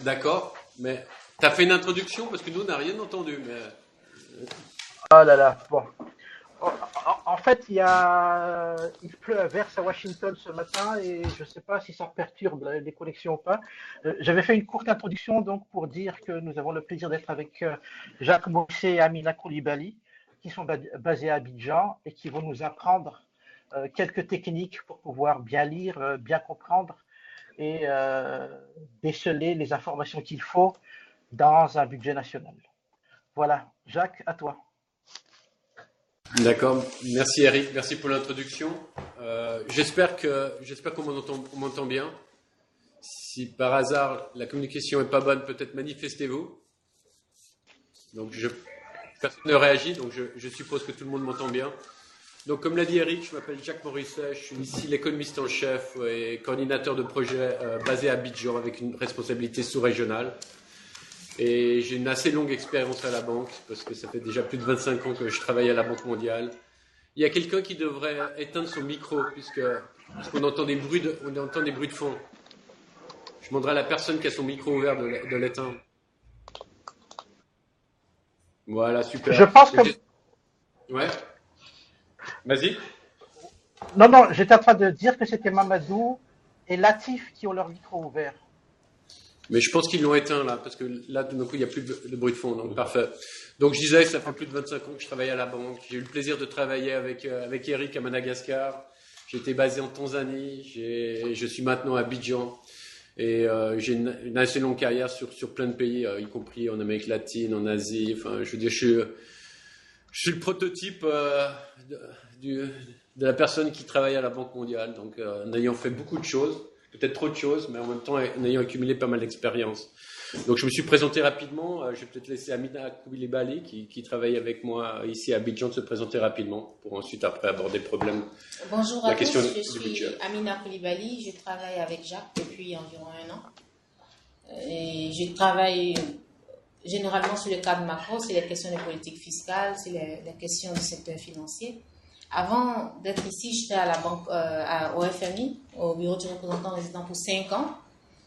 D'accord, mais tu as fait une introduction parce que nous, on n'a rien entendu. Mais... Oh là là, bon. En fait, il pleut à verse à Washington ce matin et je ne sais pas si ça perturbe les connexions ou pas. J'avais fait une courte introduction donc pour dire que nous avons le plaisir d'être avec Jacques Mousset et Amina Koulibaly, qui sont basés à Abidjan et qui vont nous apprendre quelques techniques pour pouvoir bien lire, bien comprendre et déceler les informations qu'il faut dans un budget national. Voilà, Jacques, à toi. D'accord, merci Eric, merci pour l'introduction. J'espère on m'entend bien. Si par hasard la communication est pas bonne, peut-être manifestez-vous. Personne ne réagit, donc je suppose que tout le monde m'entend bien. Donc, comme l'a dit Eric, je m'appelle Jacques Morisset, je suis ici l'économiste en chef et coordinateur de projet basé à Abidjan avec une responsabilité sous-régionale. Et j'ai une assez longue expérience à la banque parce que ça fait déjà plus de 25 ans que je travaille à la Banque mondiale. Il y a quelqu'un qui devrait éteindre son micro puisqu'on entend on entend des bruits de fond. Je demanderai à la personne qui a son micro ouvert de l'éteindre. Voilà, super. Je pense que Ouais. Vas-y. non, non, j'étais en train de dire que c'était Mamadou et Latif qui ont leur micro ouvert. Mais je pense qu'ils l'ont éteint là, parce que là, tout d'un coup, il n'y a plus de bruit de fond, donc parfait. Donc je disais, ça fait plus de 25 ans que je travaille à la banque. J'ai eu le plaisir de travailler avec Eric à Madagascar. J'ai été basé en Tanzanie. Je suis maintenant à Abidjan. Et j'ai une assez longue carrière sur plein de pays, y compris en Amérique latine, en Asie. Enfin, je veux dire, je suis le prototype de la personne qui travaille à la Banque mondiale. Donc, en ayant fait beaucoup de choses, peut-être trop de choses, mais en même temps en ayant accumulé pas mal d'expérience. Donc je me suis présenté rapidement. Je vais peut-être laisser Amina Koulibaly, qui travaille avec moi ici à Abidjan, de se présenter rapidement pour ensuite après aborder le problème. Bonjour à tous, je suis Amina Koulibaly, je travaille avec Jacques depuis environ 1 an. Et je travaille généralement sur le cadre macro, sur les questions de politique fiscale, sur les questions du secteur financier. Avant d'être ici, j'étais à la banque, au FMI, au bureau du représentant résident pour 5 ans,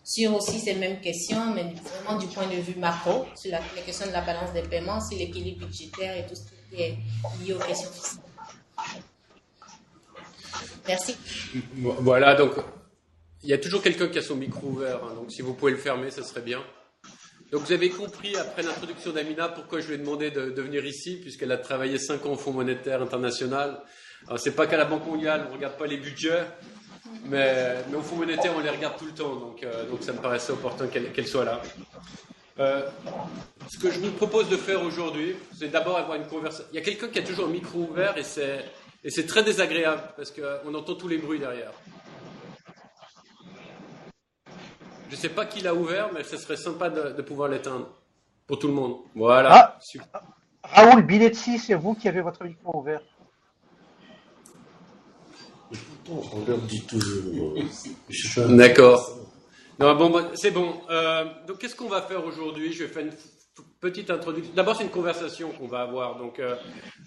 sur aussi ces mêmes questions, mais vraiment du point de vue macro, sur les questions de la balance des paiements, sur l'équilibre budgétaire et tout ce qui est lié aux questions fiscales. Merci. Voilà, donc il y a toujours quelqu'un qui a son micro ouvert, hein, donc si vous pouvez le fermer, ça serait bien. Donc vous avez compris, après l'introduction d'Amina, pourquoi je lui ai demandé de venir ici, puisqu'elle a travaillé 5 ans au Fonds monétaire international. Alors c'est pas qu'à la Banque mondiale, on ne regarde pas les budgets, mais au Fonds monétaire, on les regarde tout le temps, donc ça me paraissait opportun qu'elle soit là. Ce que je vous propose de faire aujourd'hui, c'est d'abord avoir une conversation. Il y a quelqu'un qui a toujours un micro ouvert et c'est très désagréable, parce qu'on entend tous les bruits derrière. Je ne sais pas qui l'a ouvert, mais ce serait sympa de pouvoir l'éteindre pour tout le monde. Voilà. Raoul Biletsi, c'est vous qui avez votre micro ouvert. On leur dit toujours. D'accord. Non, bon, c'est bon. Donc, qu'est-ce qu'on va faire aujourd'hui? Je vais faire une petite introduction. D'abord, c'est une conversation qu'on va avoir. Donc,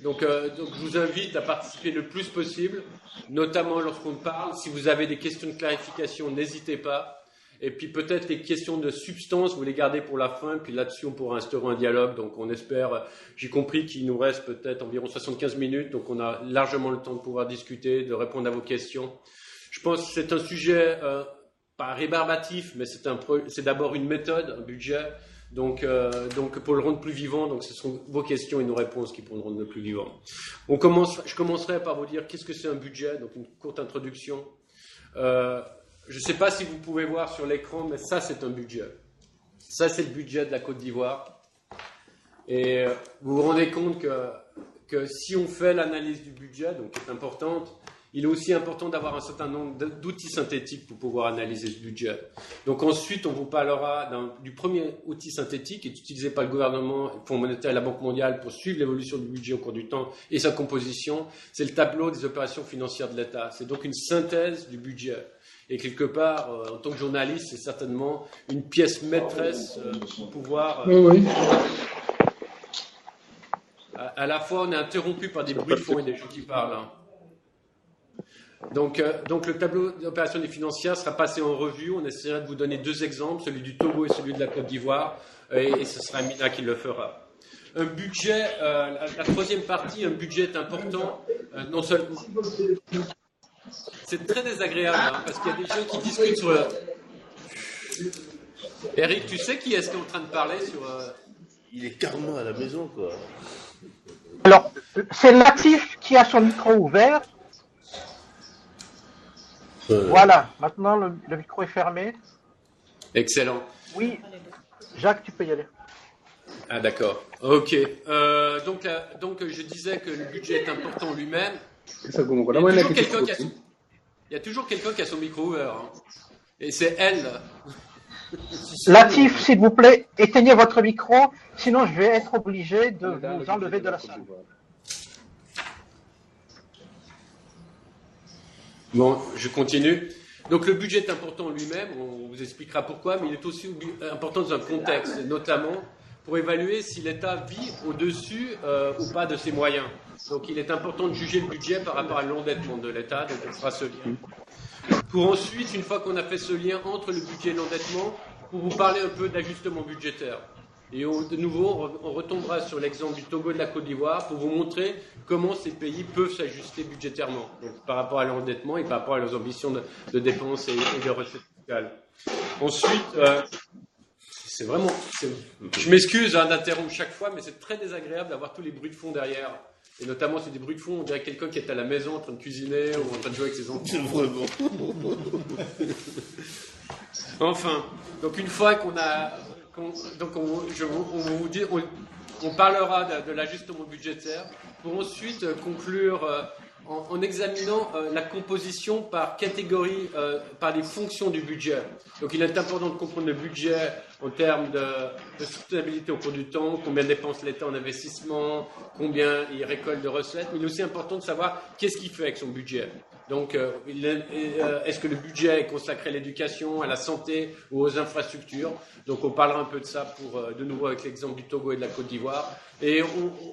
je vous invite à participer le plus possible, notamment lorsqu'on parle. Si vous avez des questions de clarification, n'hésitez pas. Et puis peut-être les questions de substance, vous les gardez pour la fin, puis là-dessus on pourra instaurer un dialogue. Donc on espère, j'ai compris qu'il nous reste peut-être environ 75 minutes, donc on a largement le temps de pouvoir discuter, de répondre à vos questions. Je pense que c'est un sujet pas rébarbatif, mais c'est d'abord une méthode, un budget. Donc pour le rendre plus vivant, donc ce sont vos questions et nos réponses qui pourront le rendre plus vivant. Je commencerai par vous dire qu'est-ce que c'est un budget, donc une courte introduction. Je ne sais pas si vous pouvez voir sur l'écran, mais ça, c'est un budget. Ça, c'est le budget de la Côte d'Ivoire. Et vous vous rendez compte que si on fait l'analyse du budget, donc qui est importante, il est aussi important d'avoir un certain nombre d'outils synthétiques pour pouvoir analyser ce budget. Donc ensuite, on vous parlera du premier outil synthétique qui est utilisé par le gouvernement, le Fonds monétaire et la Banque mondiale pour suivre l'évolution du budget au cours du temps et sa composition. C'est le tableau des opérations financières de l'État. C'est donc une synthèse du budget. Et quelque part, en tant que journaliste, c'est certainement une pièce maîtresse pour pouvoir... Oui. À la fois, on est interrompu par des bruits de fond et des gens qui parlent. Hein. Donc le tableau d'opérations des financières sera passé en revue. On essaiera de vous donner 2 exemples, celui du Togo et celui de la Côte d'Ivoire, et ce sera Amina qui le fera. Un budget, la troisième partie, un budget est important, non seulement. C'est très désagréable, hein, parce qu'il y a des gens qui discutent sur. Eric, tu sais qui est-ce qui est en train de parler sur. Il est carrément à la maison, quoi. Alors, c'est Latif qui a son micro ouvert. Voilà, maintenant le micro est fermé. Excellent. Oui, Jacques, tu peux y aller. Ah d'accord. Ok. Donc je disais que le budget est important lui-même. Il y a toujours quelqu'un qui a son micro ouvert. Hein. Et c'est elle. Latif, s'il vous plaît, éteignez votre micro, sinon je vais être obligé de vous enlever de la salle. Bon, je continue. Donc le budget est important lui-même, on vous expliquera pourquoi, mais il est aussi important dans un contexte, notamment pour évaluer si l'État vit au-dessus ou pas de ses moyens. Donc il est important de juger le budget par rapport à l'endettement de l'État, donc on fera ce lien. Pour ensuite, une fois qu'on a fait ce lien entre le budget et l'endettement, pour vous parler un peu d'ajustement budgétaire. Et de nouveau, on retombera sur l'exemple du Togo et de la Côte d'Ivoire pour vous montrer comment ces pays peuvent s'ajuster budgétairement, donc par rapport à l'endettement et par rapport à leurs ambitions de dépenses et de recettes fiscales. Ensuite, c'est vraiment... Je m'excuse d'interrompre chaque fois, mais c'est très désagréable d'avoir tous les bruits de fond derrière. Et notamment, c'est des bruits de fond, on dirait quelqu'un qui est à la maison en train de cuisiner ou en train de jouer avec ses enfants. Vraiment. Enfin, donc une fois qu'on a... on parlera de l'ajustement budgétaire pour ensuite conclure en examinant la composition par catégorie, par les fonctions du budget. Donc il est important de comprendre le budget en termes de soutenabilité au cours du temps, combien dépense l'État en investissement, combien il récolte de recettes, mais il est aussi important de savoir qu'est-ce qu'il fait avec son budget. Donc, est-ce que le budget est consacré à l'éducation, à la santé ou aux infrastructures? Donc, on parlera un peu de ça de nouveau avec l'exemple du Togo et de la Côte d'Ivoire. Et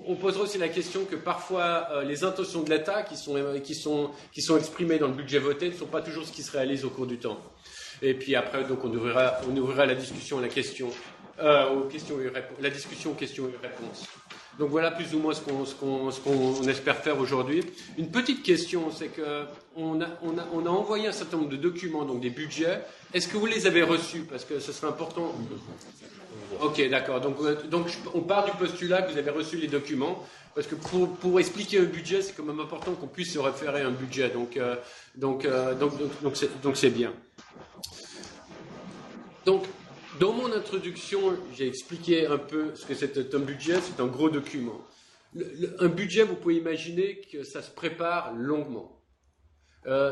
on posera aussi la question que parfois les intentions de l'État qui sont exprimées dans le budget voté ne sont pas toujours ce qui se réalise au cours du temps. Et puis après, donc, on ouvrira la discussion à la question, la discussion aux questions et réponses. Donc voilà plus ou moins ce qu'on espère faire aujourd'hui. Une petite question, c'est que on a envoyé un certain nombre de documents, donc des budgets. Est-ce que vous les avez reçus? Parce que ce serait important. Ok, d'accord. Donc on part du postulat que vous avez reçu les documents, parce que pour expliquer un budget, c'est quand même important qu'on puisse se référer à un budget. Donc c'est bien. Donc dans mon introduction, j'ai expliqué un peu ce que c'est un budget. C'est un gros document. Un budget, vous pouvez imaginer que ça se prépare longuement.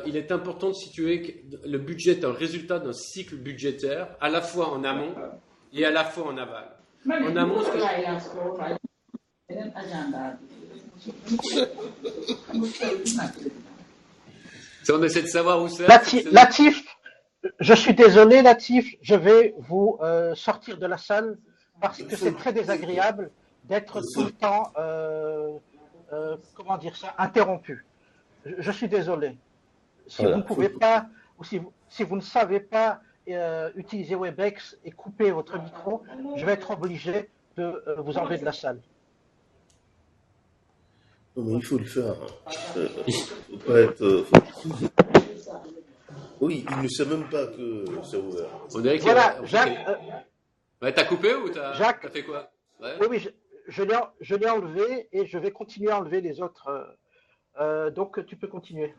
Il est important de situer que le budget est un résultat d'un cycle budgétaire, à la fois en amont et à la fois en aval. En amont, on essaie de savoir où c'est. Latif, je suis désolé, Latif, je vais vous sortir de la salle parce que c'est très désagréable d'être tout le temps, interrompu. Je suis désolé. Si vous ne pouvez pas, ou si vous ne savez pas utiliser Webex et couper votre micro, je vais être obligé de vous enlever de la salle. Non, mais il faut le faire. Faut pas être... Oui, il ne sait même pas que c'est ouvert. On dirait qu'il voilà, Jacques. Ouais, t'as coupé ou t'as fait quoi? Ouais. Oui, je l'ai enlevé et je vais continuer à enlever les autres. Donc, tu peux continuer.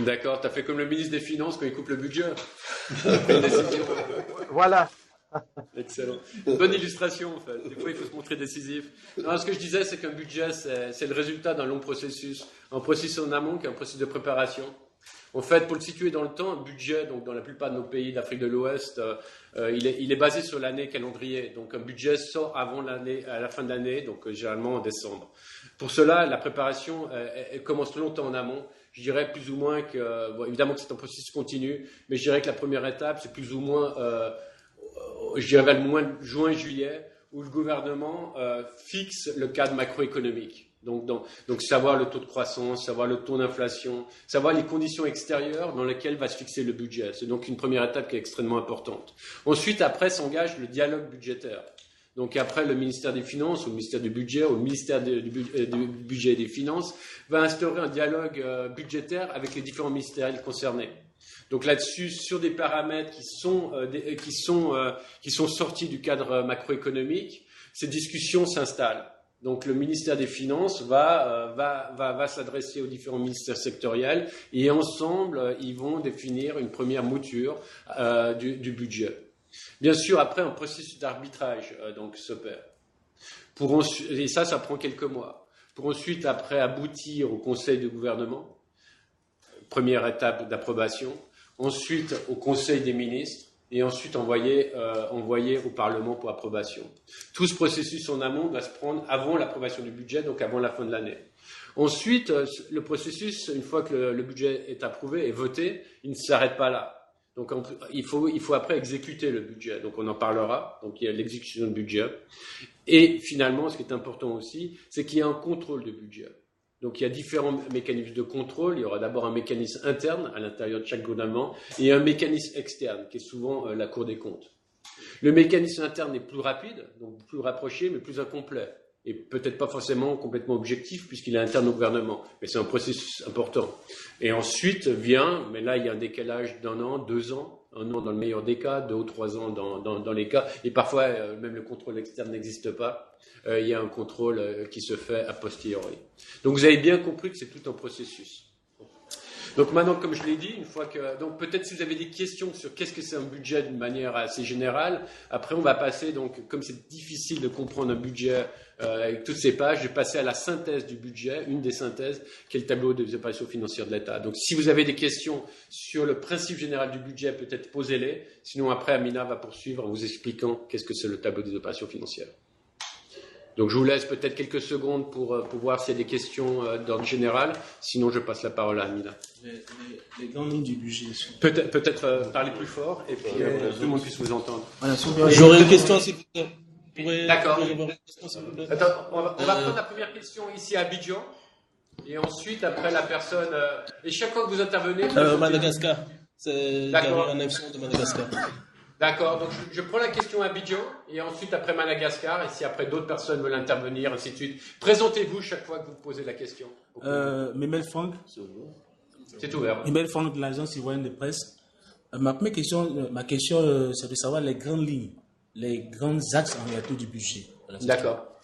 D'accord, t'as fait comme le ministre des Finances quand il coupe le budget. Voilà. Excellent. Bonne illustration, en fait. Des fois, il faut se montrer décisif. Non, ce que je disais, c'est qu'un budget, c'est le résultat d'un long processus. Un processus en amont qui est un processus de préparation. En fait, pour le situer dans le temps, un budget, donc dans la plupart de nos pays d'Afrique de l'Ouest, il est basé sur l'année calendrier. Donc un budget sort avant l'année, à la fin de l'année, donc généralement en décembre. Pour cela, la préparation elle commence longtemps en amont. Je dirais plus ou moins que, bon, évidemment que c'est un processus continu, mais je dirais que la première étape, c'est plus ou moins, je dirais vers le mois de juin-juillet, où le gouvernement fixe le cadre macroéconomique. Donc savoir le taux de croissance, savoir le taux d'inflation, savoir les conditions extérieures dans lesquelles va se fixer le budget. C'est donc une première étape qui est extrêmement importante. Ensuite, après, s'engage le dialogue budgétaire. Donc après, le ministère des Finances ou le ministère du Budget ou le ministère du Budget et des Finances va instaurer un dialogue budgétaire avec les différents ministères concernés. Donc là-dessus, sur des paramètres qui sont sortis du cadre macroéconomique, ces discussions s'installent. Donc le ministère des Finances va s'adresser aux différents ministères sectoriels et ensemble, ils vont définir une première mouture du budget. Bien sûr, après, un processus d'arbitrage s'opère. Et ça prend quelques mois. Pour ensuite, après, aboutir au Conseil de gouvernement, première étape d'approbation, ensuite au Conseil des ministres, et ensuite envoyé au Parlement pour approbation. Tout ce processus en amont va se prendre avant l'approbation du budget, donc avant la fin de l'année. Ensuite, le processus, une fois que le budget est approuvé et voté, il ne s'arrête pas là. Donc il faut après exécuter le budget. Donc on en parlera. Donc il y a l'exécution du budget. Et finalement, ce qui est important aussi, c'est qu'il y a un contrôle du budget. Donc il y a différents mécanismes de contrôle. Il y aura d'abord un mécanisme interne à l'intérieur de chaque gouvernement et un mécanisme externe qui est souvent la Cour des comptes. Le mécanisme interne est plus rapide, donc plus rapproché, mais plus incomplet. Et peut-être pas forcément complètement objectif puisqu'il est interne au gouvernement. Mais c'est un processus important. Et ensuite vient, mais là il y a un décalage d'1 an, 2 ans, 1 an dans le meilleur des cas, 2 ou 3 ans dans les cas, et parfois même le contrôle externe n'existe pas. Il y a un contrôle qui se fait a posteriori. Donc vous avez bien compris que c'est tout un processus. Donc maintenant, comme je l'ai dit, donc peut-être si vous avez des questions sur qu'est-ce que c'est un budget d'une manière assez générale, après on va passer, donc comme c'est difficile de comprendre un budget avec toutes ces pages, je vais passer à la synthèse du budget, une des synthèses, qui est le tableau des opérations financières de l'État. Donc si vous avez des questions sur le principe général du budget, peut-être posez-les, sinon après Amina va poursuivre en vous expliquant qu'est-ce que c'est le tableau des opérations financières. Donc je vous laisse peut-être quelques secondes pour voir s'il y a des questions d'ordre général. Sinon, je passe la parole à Amina. Les grandes lignes du budget. Peut-être parler plus fort et puis tout le monde puisse vous entendre. Voilà, j'aurais une question s'il vous plaît. D'accord. Attends, on va prendre la première question ici à Abidjan. Et ensuite, après la personne... et chaque fois que vous intervenez... Madagascar. C'est Gary Nefson de Madagascar. D'accord, donc je prends la question à Abidjan et ensuite après Madagascar, et si après d'autres personnes veulent intervenir, ainsi de suite. Présentez-vous chaque fois que vous posez la question. Mimel Franck. C'est ouvert. Mimel Franck de l'agence ivoirienne de presse. Ma question, c'est de savoir les grandes lignes, les grands axes en réalité du budget. Voilà, d'accord.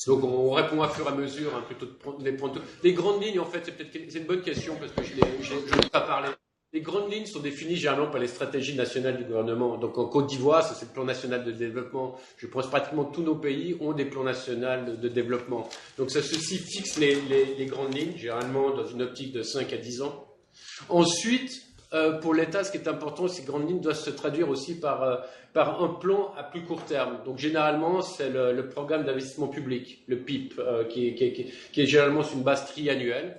Donc on répond à fur et à mesure, hein, plutôt de les prendre. Les grandes lignes, en fait, c'est une bonne question parce que je n'ai pas parlé. Les grandes lignes sont définies généralement par les stratégies nationales du gouvernement. Donc en Côte d'Ivoire, ça c'est le plan national de développement. Je pense pratiquement tous nos pays ont des plans nationaux de développement. Donc ceci fixe les grandes lignes, généralement dans une optique de 5 à 10 ans. Ensuite, pour l'État, ce qui est important, ces grandes lignes doivent se traduire aussi par un plan à plus court terme. Donc généralement, c'est le programme d'investissement public, le PIP, qui est généralement sur une base triannuelle,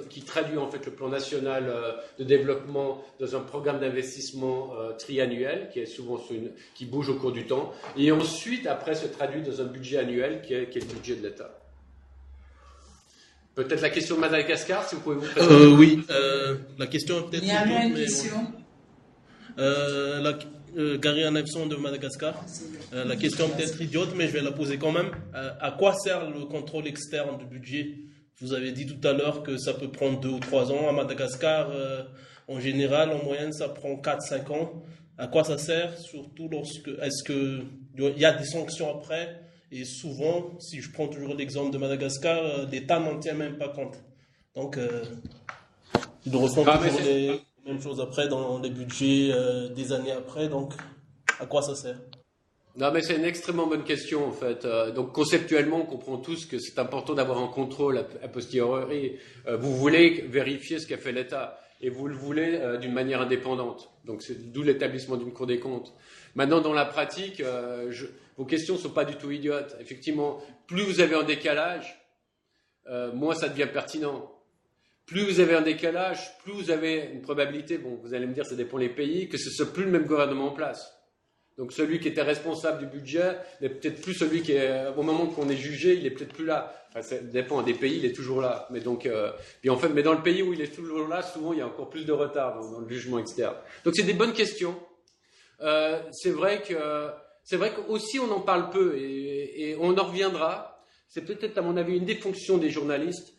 qui traduit en fait le plan national de développement dans un programme d'investissement triannuel, qui est souvent qui bouge au cours du temps, et ensuite après se traduit dans un budget annuel qui est le budget de l'État. Peut-être la question de Madagascar, si vous pouvez vous présenter. Oui, la question est peut-être... Il y a une question. Gary Nefson de Madagascar. La question est peut-être idiote, mais je vais la poser quand même. À quoi sert le contrôle externe du budget ? Vous avez dit tout à l'heure que ça peut prendre 2 ou 3 ans. À Madagascar, en général, en moyenne, ça prend 4-5 ans. À quoi ça sert ? Surtout est-ce qu'il y a des sanctions après ? Et souvent, si je prends toujours l'exemple de Madagascar, l'État n'en tient même pas compte. Donc, ils refont toujours les mêmes choses après dans les budgets des années après. Donc, à quoi ça sert ? Non, mais c'est une extrêmement bonne question, en fait. Donc, conceptuellement, on comprend tous que c'est important d'avoir un contrôle a posteriori. Vous voulez vérifier ce qu'a fait l'État et vous le voulez d'une manière indépendante. Donc, c'est d'où l'établissement d'une Cour des comptes. Maintenant, dans la pratique, vos questions ne sont pas du tout idiotes. Effectivement, plus vous avez un décalage, moins ça devient pertinent. Plus vous avez un décalage, plus vous avez une probabilité, bon, vous allez me dire, ça dépend des pays, que ce ne soit plus le même gouvernement en place. Donc celui qui était responsable du budget n'est peut-être plus celui qui est, au moment qu'on est jugé, il est peut-être plus là. Enfin, ça dépend des pays, il est toujours là. Mais donc, puis en fait, mais dans le pays où il est toujours là, souvent il y a encore plus de retard dans le jugement externe. Donc c'est des bonnes questions. C'est vrai qu'aussi on en parle peu et on en reviendra. C'est peut-être à mon avis une des fonctions des journalistes.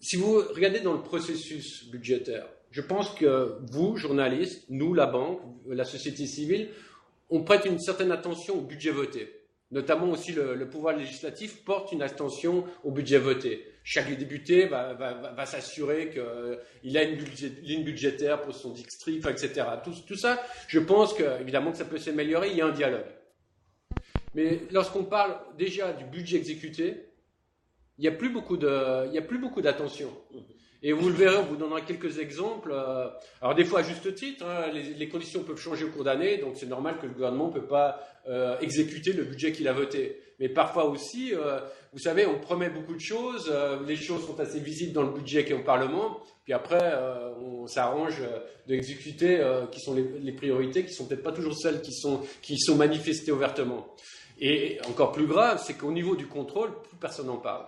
Si vous regardez dans le processus budgétaire, je pense que vous, journalistes, nous, la banque, la société civile, on prête une certaine attention au budget voté. Notamment aussi le pouvoir législatif porte une attention au budget voté. Chaque député va s'assurer qu'il a une ligne budgétaire pour son district, etc. Tout ça, je pense évidemment que ça peut s'améliorer, il y a un dialogue. Mais lorsqu'on parle déjà du budget exécuté, il n'y a plus beaucoup d'attention. Et vous le verrez, on vous donnera quelques exemples. Alors des fois à juste titre, hein, les conditions peuvent changer au cours d'année, donc c'est normal que le gouvernement ne peut pas exécuter le budget qu'il a voté. Mais parfois aussi, vous savez, on promet beaucoup de choses, les choses sont assez visibles dans le budget qui est au Parlement, puis après on s'arrange d'exécuter qui sont les priorités, qui sont peut-être pas toujours celles qui sont manifestées ouvertement. Et encore plus grave, c'est qu'au niveau du contrôle, plus personne n'en parle.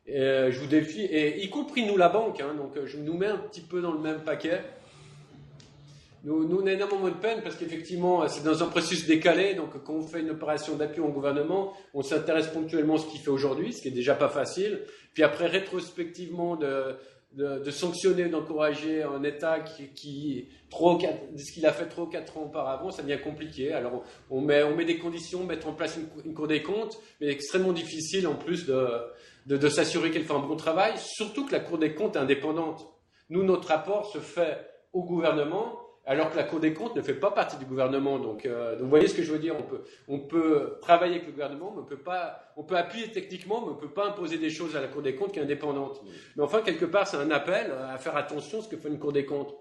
Je vous défie, et y compris nous la banque, hein, donc je nous mets un petit peu dans le même paquet. Nous on a énormément de peine parce qu'effectivement c'est dans un processus décalé, donc quand on fait une opération d'appui au gouvernement, on s'intéresse ponctuellement à ce qu'il fait aujourd'hui, ce qui est déjà pas facile, puis après rétrospectivement de sanctionner, d'encourager un État qui ce qu'il a fait 3 ou 4 ans auparavant, ça devient compliqué. Alors on met des conditions, mettre en place une Cour des comptes, mais extrêmement difficile en plus de s'assurer qu'elle fait un bon travail, surtout que la Cour des comptes est indépendante. Nous, notre rapport se fait au gouvernement, alors que la Cour des comptes ne fait pas partie du gouvernement. Donc vous voyez ce que je veux dire, on peut travailler avec le gouvernement, mais on peut appuyer techniquement, mais on ne peut pas imposer des choses à la Cour des comptes qui est indépendante. Mais enfin, quelque part, c'est un appel à faire attention à ce que fait une Cour des comptes.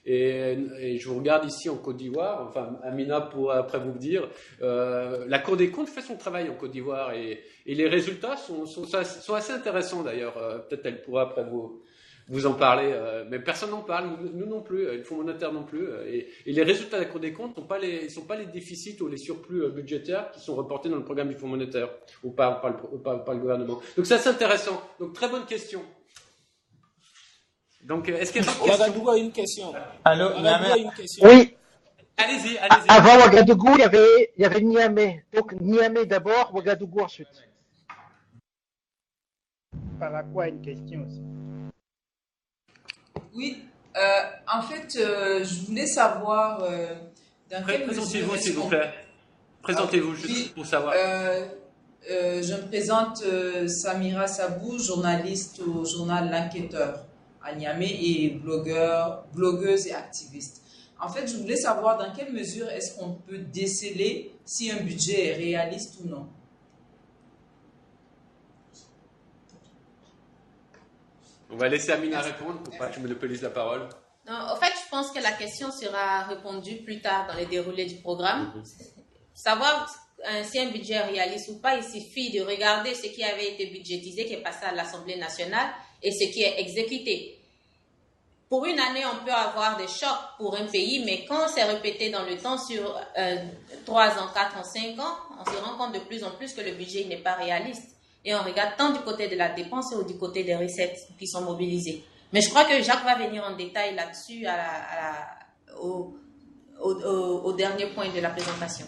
Et je vous regarde ici en Côte d'Ivoire, enfin Amina pourra après vous le dire, la Cour des comptes fait son travail en Côte d'Ivoire et les résultats sont assez intéressants d'ailleurs. Peut-être elle pourra après vous en parler, mais personne n'en parle, nous non plus, le Fonds monétaire non plus. Et les résultats de la Cour des comptes ne sont pas les déficits ou les surplus budgétaires qui sont reportés dans le programme du Fonds monétaire ou par le gouvernement. Donc ça c'est intéressant. Donc très bonne question. Donc, est-ce qu'il y a d'autres questions? Ouagadougou a une question. Allô, Ouagadougou a une question. Oui, Allez-y. avant Ouagadougou, il y avait Niamey. Donc Niamey d'abord, Ouagadougou ensuite. Par rapport à une question aussi. Oui, en fait, je voulais savoir dans quelle mesure... Présentez-vous, s'il vous plaît. Présentez-vous, juste pour savoir. Je me présente Samira Sabou, journaliste au journal L'Enquêteur à Niamey et blogueuse et activiste. En fait, je voulais savoir dans quelle mesure est-ce qu'on peut déceler si un budget est réaliste ou non. On va laisser Amina répondre pour pas que je monopolise la parole. Non, en fait, je pense que la question sera répondue plus tard dans les déroulés du programme. Savoir si un budget est réaliste ou pas, il suffit de regarder ce qui avait été budgétisé, qui est passé à l'Assemblée nationale, et ce qui est exécuté. Pour une année, on peut avoir des chocs pour un pays, mais quand c'est répété dans le temps sur 3 ans, 4 ans, 5 ans, on se rend compte de plus en plus que le budget n'est pas réaliste. Et on regarde tant du côté de la dépense que du côté des recettes qui sont mobilisées. Mais je crois que Jacques va venir en détail là-dessus au dernier point de la présentation.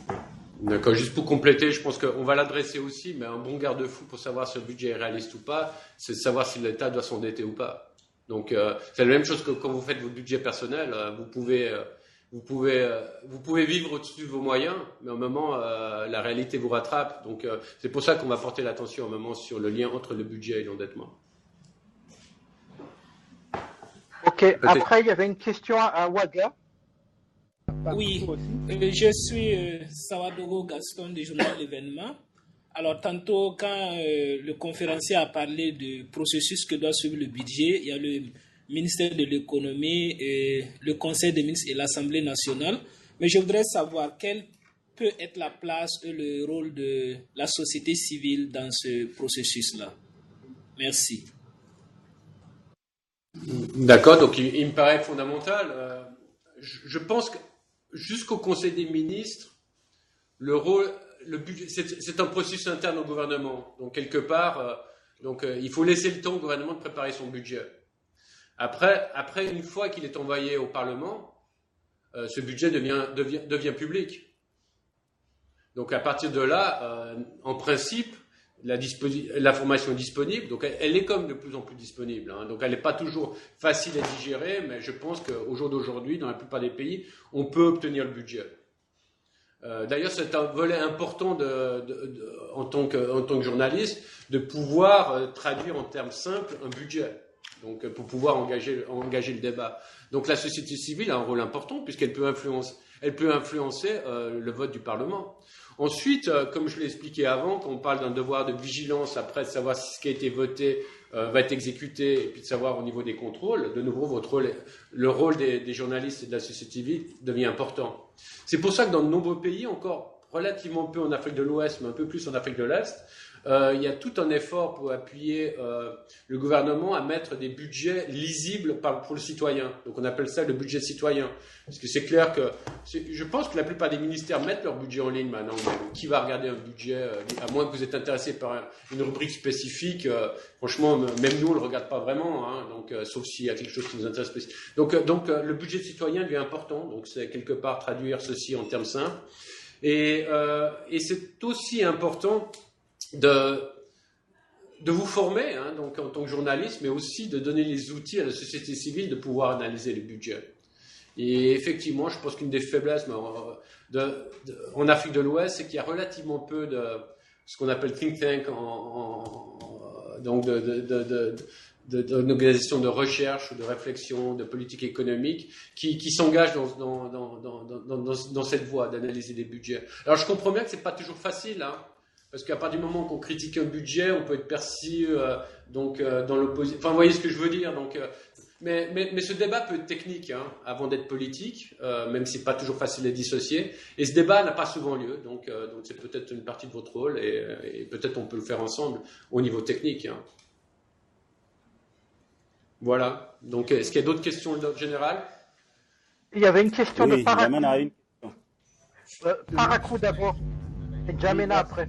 D'accord, juste pour compléter, je pense qu'on va l'adresser aussi, mais un bon garde-fou pour savoir si le budget est réaliste ou pas, c'est de savoir si l'État doit s'endetter ou pas. Donc, c'est la même chose que quand vous faites votre budget personnel, vous pouvez vivre au-dessus de vos moyens, mais au moment, la réalité vous rattrape. Donc, c'est pour ça qu'on va porter l'attention au moment sur le lien entre le budget et l'endettement. Ok, après il y avait une question à Ouaga. Oui, je suis Sawadogo Gaston du journal L'événement. Alors, tantôt, quand le conférencier a parlé du processus que doit suivre le budget, il y a le ministère de l'économie, le conseil des ministres et l'Assemblée nationale. Mais je voudrais savoir quelle peut être la place et le rôle de la société civile dans ce processus-là. Merci. D'accord, donc il me paraît fondamental. Je pense que jusqu'au Conseil des ministres, le budget, c'est un processus interne au gouvernement. Donc quelque part, il faut laisser le temps au gouvernement de préparer son budget. Après, une fois qu'il est envoyé au Parlement, ce budget devient public. Donc à partir de là, en principe, l'information est disponible. Donc elle est comme de plus en plus disponible. Hein. Donc elle n'est pas toujours facile à digérer, mais je pense qu'au jour d'aujourd'hui, dans la plupart des pays, on peut obtenir le budget. D'ailleurs, c'est un volet important en tant que journaliste de pouvoir traduire en termes simples un budget. Donc, pour pouvoir engager le débat. Donc, la société civile a un rôle important puisqu'elle peut influencer le vote du Parlement. Ensuite, comme je l'ai expliqué avant, quand on parle d'un devoir de vigilance après de savoir si ce qui a été voté va être exécuté et puis de savoir au niveau des contrôles, de nouveau, le rôle des journalistes et de la société civile devient important. C'est pour ça que dans de nombreux pays, encore relativement peu en Afrique de l'Ouest, mais un peu plus en Afrique de l'Est, il y a tout un effort pour appuyer le gouvernement à mettre des budgets lisibles pour le citoyen. Donc on appelle ça le budget citoyen. Parce que c'est clair que je pense que la plupart des ministères mettent leur budget en ligne maintenant. Mais qui va regarder un budget, à moins que vous êtes intéressé par une rubrique spécifique, franchement, même nous on ne le regarde pas vraiment, hein, sauf s'il y a quelque chose qui nous intéresse spécifiquement. Donc le budget citoyen devient important. Donc c'est quelque part traduire ceci en termes simples. Et c'est aussi important de vous former, hein, donc en tant que journaliste, mais aussi de donner les outils à la société civile de pouvoir analyser les budgets. Et effectivement, je pense qu'une des faiblesses en Afrique de l'Ouest, c'est qu'il y a relativement peu de ce qu'on appelle think tank, donc d'organisations de recherche ou de réflexion, de politique économique, qui s'engagent dans cette voie d'analyser des budgets. Alors je comprends bien que c'est pas toujours facile, hein. Parce qu'à partir du moment qu'on critique un budget, on peut être perçu dans l'opposition. Enfin, vous voyez ce que je veux dire. Mais ce débat peut être technique, hein, avant d'être politique, même si c'est pas toujours facile à dissocier. Et ce débat n'a pas souvent lieu. Donc c'est peut-être une partie de votre rôle et peut-être on peut le faire ensemble au niveau technique. Hein. Voilà. Donc est-ce qu'il y a d'autres questions d'ordre général? Il y avait une question de Parakou. Une... Parakou d'abord. Et Jamena après.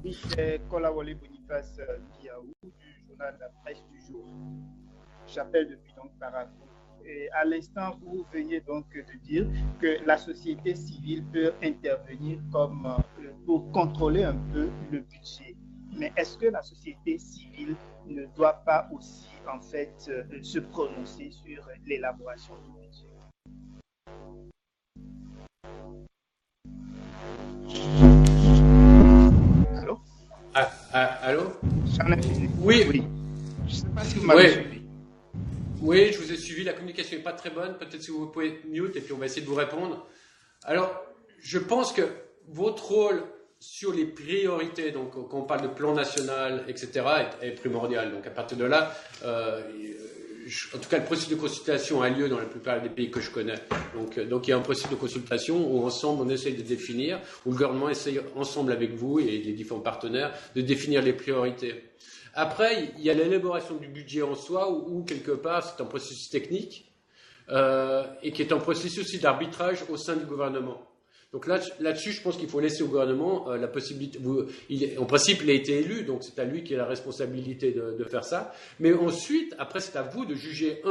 Oui, c'est Kolawole Boniface Diaou du journal La Presse du Jour. J'appelle depuis donc Parakou. Et à l'instant, vous venez donc de dire que la société civile peut intervenir pour contrôler un peu le budget. Mais est-ce que la société civile ne doit pas aussi en fait se prononcer sur l'élaboration du budget? Allô? Allô? Oui. Je ne sais pas si vous m'avez suivi. Oui, je vous ai suivi. La communication n'est pas très bonne. Peut-être si vous pouvez mute et puis on va essayer de vous répondre. Alors, je pense que votre rôle sur les priorités, donc quand on parle de plan national, etc., est primordial. Donc à partir de là, en tout cas, le processus de consultation a lieu dans la plupart des pays que je connais. Donc il y a un processus de consultation où ensemble on essaye de définir, où le gouvernement essaye ensemble avec vous et les différents partenaires de définir les priorités. Après, il y a l'élaboration du budget en soi où quelque part c'est un processus technique et qui est un processus aussi d'arbitrage au sein du gouvernement. Donc là-dessus, je pense qu'il faut laisser au gouvernement la possibilité. En principe, il a été élu, donc c'est à lui qui a la responsabilité de faire ça. Mais ensuite, après, c'est à vous de juger,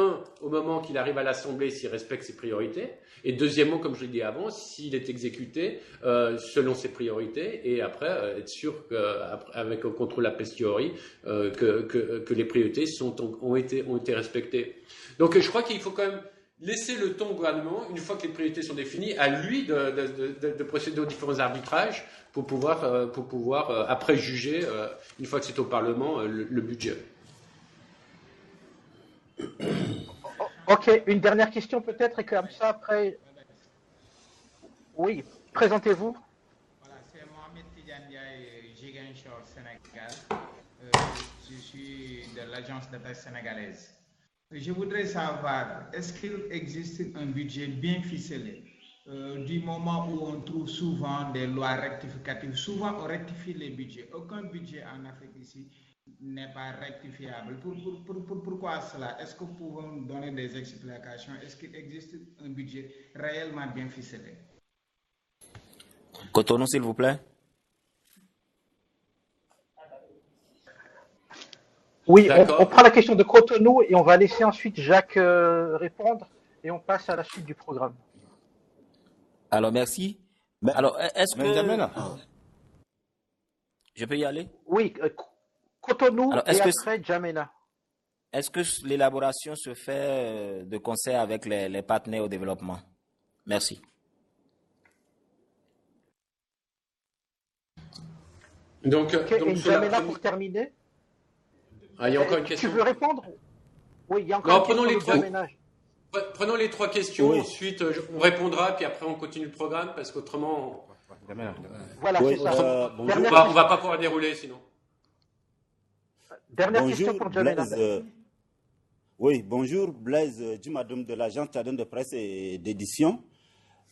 au moment qu'il arrive à l'Assemblée, s'il respecte ses priorités. Et deuxièmement, comme je l'ai dit avant, s'il est exécuté selon ses priorités. Et après, être sûr qu'avec un contrôle a posteriori, que les priorités ont été respectées. Donc je crois qu'il faut quand même laisser le temps au gouvernement, une fois que les priorités sont définies, à lui de procéder aux différents arbitrages pour pouvoir après juger, une fois que c'est au Parlement, le budget. Ok, une dernière question peut-être, et comme ça après... Oui, présentez-vous. Voilà, c'est Mohamed Tidjandiaï, Ziguinchor, Sénégal. Je suis de l'agence de presse sénégalaise. Je voudrais savoir, est-ce qu'il existe un budget bien ficelé du moment où on trouve souvent des lois rectificatives? Souvent, on rectifie les budgets. Aucun budget en Afrique ici n'est pas rectifiable. Pourquoi cela? Est-ce que vous pouvez nous donner des explications? Est-ce qu'il existe un budget réellement bien ficelé? Cotonou, s'il vous plaît. Oui, on prend la question de Cotonou et on va laisser ensuite Jacques répondre et on passe à la suite du programme. Alors, merci. Alors, est-ce que... Je peux y aller? Oui, Cotonou alors, et après Djamena. Est-ce que l'élaboration se fait de concert avec les partenaires au développement? Merci. Donc et Djamena pour terminer. Ah, il y a encore une question. Tu veux répondre? Oui, il y a encore une question. Prenons les trois questions, oui. Ensuite on répondra, puis après on continue le programme, parce qu'autrement, voilà, oui, c'est ça. on va pas pouvoir dérouler sinon. Dernière question pour Blaise. Oui, bonjour, Blaise Djimadoum de l'agence Tchadienne de presse et d'édition.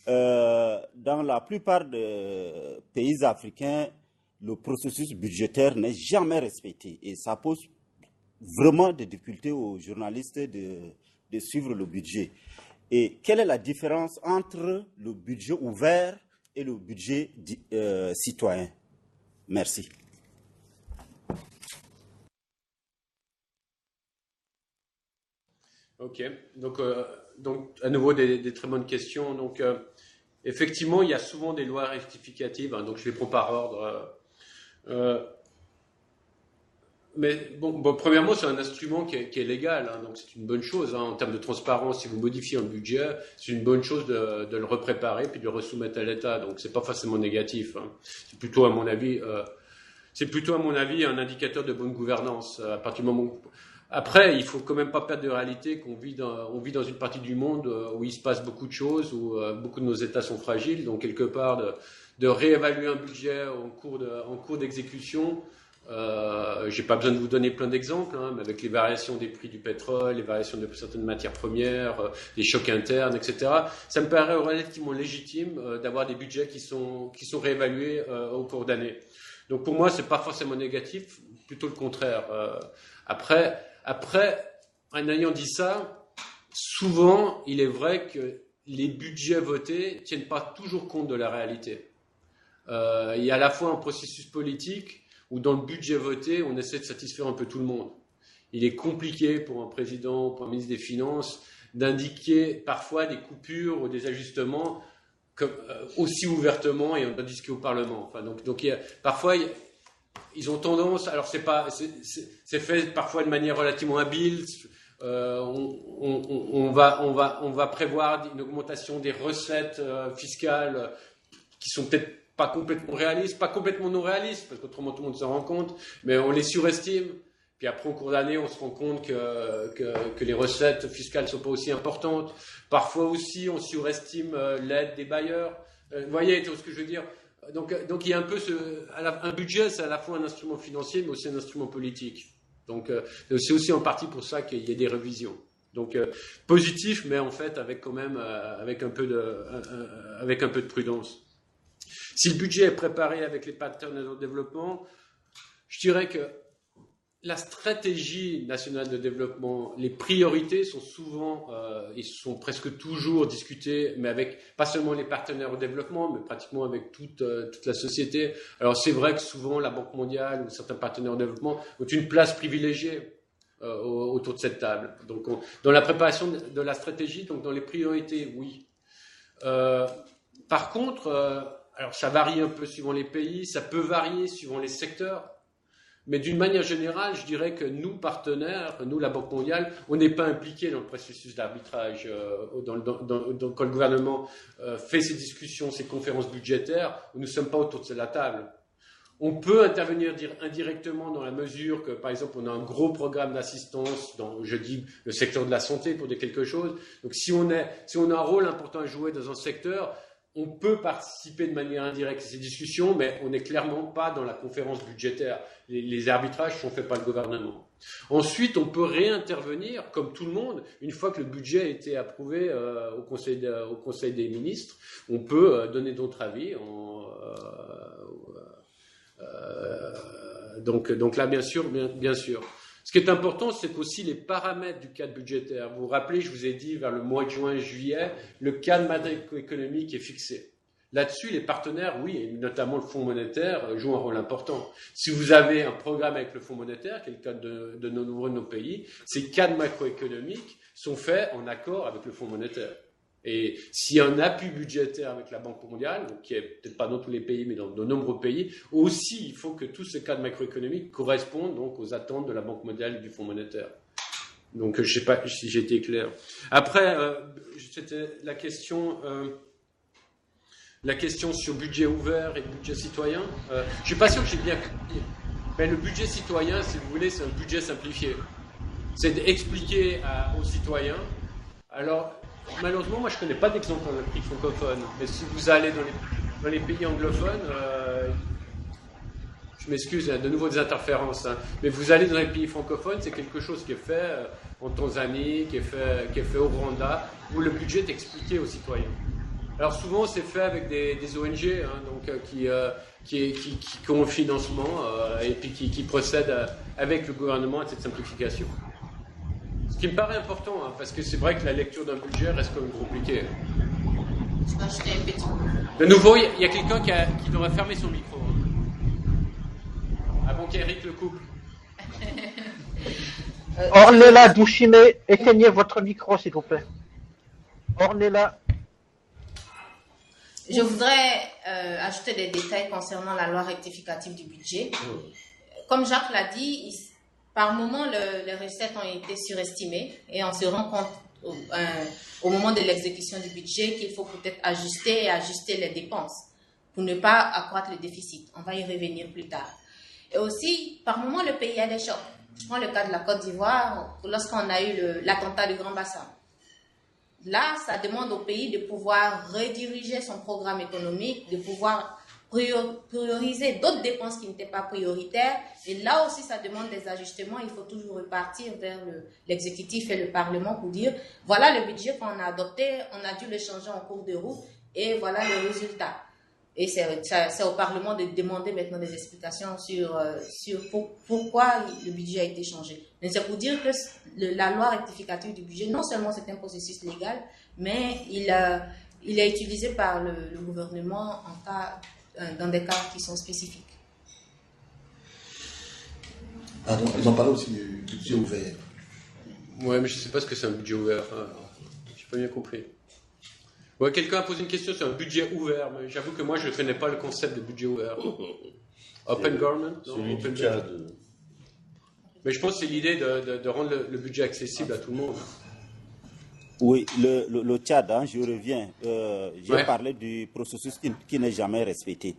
Dans la plupart des pays africains, le processus budgétaire n'est jamais respecté et ça pose vraiment des difficultés aux journalistes de suivre le budget. Et quelle est la différence entre le budget ouvert et le budget citoyen? Merci. Ok, donc à nouveau des très bonnes questions. Donc effectivement, il y a souvent des lois rectificatives, hein, donc je les prends par ordre. Mais bon, premièrement, c'est un instrument qui est légal, hein, donc c'est une bonne chose. Hein, en termes de transparence, si vous modifiez un budget, c'est une bonne chose de le repréparer puis de le resoumettre à l'État. Donc c'est pas forcément négatif. Hein. C'est plutôt à mon avis un indicateur de bonne gouvernance. À partir du moment où... Après, il faut quand même pas perdre de réalité qu'on vit dans une partie du monde où il se passe beaucoup de choses, où beaucoup de nos États sont fragiles. Donc quelque part de réévaluer un budget en cours d'exécution. J'ai pas besoin de vous donner plein d'exemples, hein, mais avec les variations des prix du pétrole, les variations de certaines matières premières, les chocs internes, etc. Ça me paraît relativement légitime d'avoir des budgets qui sont réévalués au cours d'année. Donc pour moi, c'est pas forcément négatif, plutôt le contraire. Après, en ayant dit ça, souvent, il est vrai que les budgets votés tiennent pas toujours compte de la réalité. Il y a à la fois un processus politique où dans le budget voté, on essaie de satisfaire un peu tout le monde. Il est compliqué pour un président, pour un ministre des Finances, d'indiquer parfois des coupures ou des ajustements aussi ouvertement et en discuter au Parlement. Enfin, donc parfois, ils ont tendance, alors c'est fait parfois de manière relativement habile. On va prévoir une augmentation des recettes fiscales qui sont peut-être pas complètement réalistes, pas complètement non réalistes, parce qu'autrement tout le monde s'en rend compte, mais on les surestime. Puis après, au cours d'année, on se rend compte que les recettes fiscales ne sont pas aussi importantes. Parfois aussi, on surestime l'aide des bailleurs. Vous voyez tout ce que je veux dire? Donc il y a un peu un budget, c'est à la fois un instrument financier, mais aussi un instrument politique. Donc c'est aussi en partie pour ça qu'il y a des révisions. Donc positif, mais en fait avec quand même avec un peu de prudence. Si le budget est préparé avec les partenaires de développement, je dirais que la stratégie nationale de développement, les priorités sont souvent et sont presque toujours discutées, mais avec pas seulement les partenaires au développement, mais pratiquement avec toute la société. Alors c'est vrai que souvent la Banque mondiale ou certains partenaires au développement ont une place privilégiée autour de cette table. Donc dans la préparation de la stratégie, donc dans les priorités, oui. Par contre, alors ça varie un peu suivant les pays, ça peut varier suivant les secteurs. Mais d'une manière générale, je dirais que nous, partenaires, nous, la Banque mondiale, on n'est pas impliqués dans le processus d'arbitrage. Quand le gouvernement fait ses discussions, ses conférences budgétaires, nous ne sommes pas autour de la table. On peut intervenir indirectement dans la mesure que, par exemple, on a un gros programme d'assistance dans, je dis, le secteur de la santé pour dire quelque chose. Donc, si on a un rôle important à jouer dans un secteur, on peut participer de manière indirecte à ces discussions, mais on n'est clairement pas dans la conférence budgétaire. Les arbitrages sont faits par le gouvernement. Ensuite, on peut réintervenir, comme tout le monde, une fois que le budget a été approuvé au Conseil des ministres. On peut donner d'autres avis Donc là, bien sûr. Ce qui est important, c'est qu'aussi les paramètres du cadre budgétaire. Vous vous rappelez, je vous ai dit, vers le mois de juin, juillet, le cadre macroéconomique est fixé. Là-dessus, les partenaires, oui, et notamment le Fonds monétaire, jouent un rôle important. Si vous avez un programme avec le Fonds monétaire, qui est le cas de nos pays, ces cadres macroéconomiques sont faits en accord avec le Fonds monétaire. Et s'il y a un appui budgétaire avec la Banque mondiale, donc qui est peut-être pas dans tous les pays, mais dans de nombreux pays, aussi il faut que tous ces cadres macroéconomiques correspondent donc aux attentes de la Banque mondiale et du Fonds monétaire. Donc je sais pas si j'ai été clair. Après, c'était la question sur budget ouvert et budget citoyen. Je suis pas sûr que j'ai bien compris. Mais le budget citoyen, si vous voulez, c'est un budget simplifié. C'est d'expliquer aux citoyens. Alors, malheureusement, moi, je ne connais pas d'exemple en Afrique francophone. Mais si vous allez dans les pays anglophones, je m'excuse, il y a de nouveau des interférences. Hein, mais vous allez dans les pays francophones, c'est quelque chose qui est fait en Tanzanie, qui est fait au Rwanda, où le budget est expliqué aux citoyens. Alors souvent, c'est fait avec des ONG, hein, donc qui ont le financement et puis qui procèdent avec le gouvernement à cette simplification. Ce qui me paraît important, hein, parce que c'est vrai que la lecture d'un budget reste quand même compliquée. De nouveau, il y a quelqu'un qui devrait fermer son micro. Hein. Avant qu'Eric le coupe. Ornella Douchime, éteignez votre micro, s'il vous plaît. Ornella. Je voudrais ajouter des détails concernant la loi rectificative du budget. Comme Jacques l'a dit, par moment, les recettes ont été surestimées et on se rend compte au moment de l'exécution du budget qu'il faut peut-être ajuster les dépenses pour ne pas accroître le déficit. On va y revenir plus tard. Et aussi, par moment, le pays a des chocs. Je prends le cas de la Côte d'Ivoire, lorsqu'on a eu l'attentat du Grand Bassin. Là, ça demande au pays de pouvoir rediriger son programme économique, de pouvoir prioriser d'autres dépenses qui n'étaient pas prioritaires. Et là aussi, ça demande des ajustements. Il faut toujours repartir vers l'exécutif et le Parlement pour dire, voilà le budget qu'on a adopté, on a dû le changer en cours de route et voilà le résultat. Et c'est au Parlement de demander maintenant des explications sur pourquoi le budget a été changé. Mais c'est pour dire que la loi rectificative du budget, non seulement c'est un processus légal, mais il est utilisé par le gouvernement dans des cas qui sont spécifiques. Pardon, ils ont parlé aussi du budget ouvert. Ouais, mais je ne sais pas ce que c'est un budget ouvert. Je n'ai pas bien compris. Ouais, quelqu'un a posé une question sur un budget ouvert, mais j'avoue que moi je ne connais pas le concept de budget ouvert. Open government, non, open budget. Mais je pense que c'est l'idée de rendre le budget accessible à tout le monde. Oui, le Tchad, hein, je reviens. J'ai parlé du processus qui n'est jamais respecté.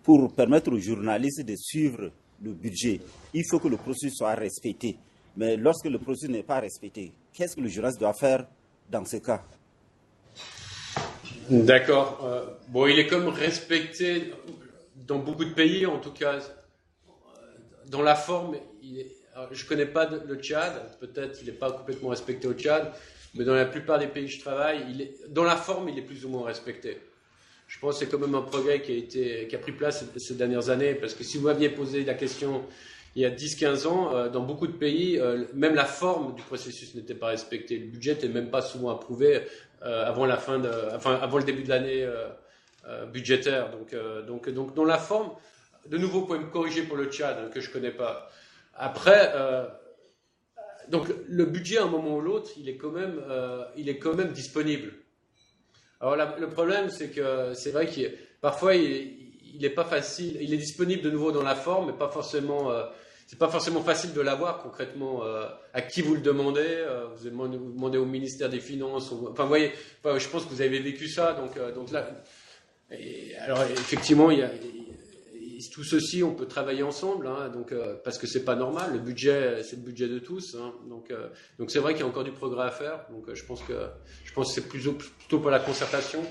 Pour permettre aux journalistes de suivre le budget, il faut que le processus soit respecté. Mais lorsque le processus n'est pas respecté, qu'est-ce que le journaliste doit faire dans ce cas? D'accord. Bon, il est comme respecté dans beaucoup de pays, en tout cas. Dans la forme, alors, je ne connais pas le Tchad, peut-être il n'est pas complètement respecté au Tchad, mais dans la plupart des pays où je travaille, dans la forme, il est plus ou moins respecté. Je pense que c'est quand même un progrès qui a pris place ces dernières années, parce que si vous m'aviez posé la question il y a 10-15 ans, dans beaucoup de pays, même la forme du processus n'était pas respectée. Le budget n'était même pas souvent approuvé avant le début de l'année budgétaire. Donc dans la forme, de nouveau, vous pouvez me corriger pour le Tchad, hein, que je ne connais pas. Après, donc le budget, à un moment ou l'autre, il est quand même disponible. Alors le problème, c'est que c'est vrai qu'il parfois il n'est pas facile. Il est disponible de nouveau dans la forme, mais pas forcément. C'est pas forcément facile de l'avoir concrètement. À qui vous le demandez vous demandez au ministère des Finances. Enfin, vous voyez. Enfin, je pense que vous avez vécu ça. Donc là. Alors effectivement, tout ceci, on peut travailler ensemble, hein, parce que c'est pas normal. Le budget, c'est le budget de tous. Hein, donc c'est vrai qu'il y a encore du progrès à faire. Donc je pense que c'est plutôt pour la concertation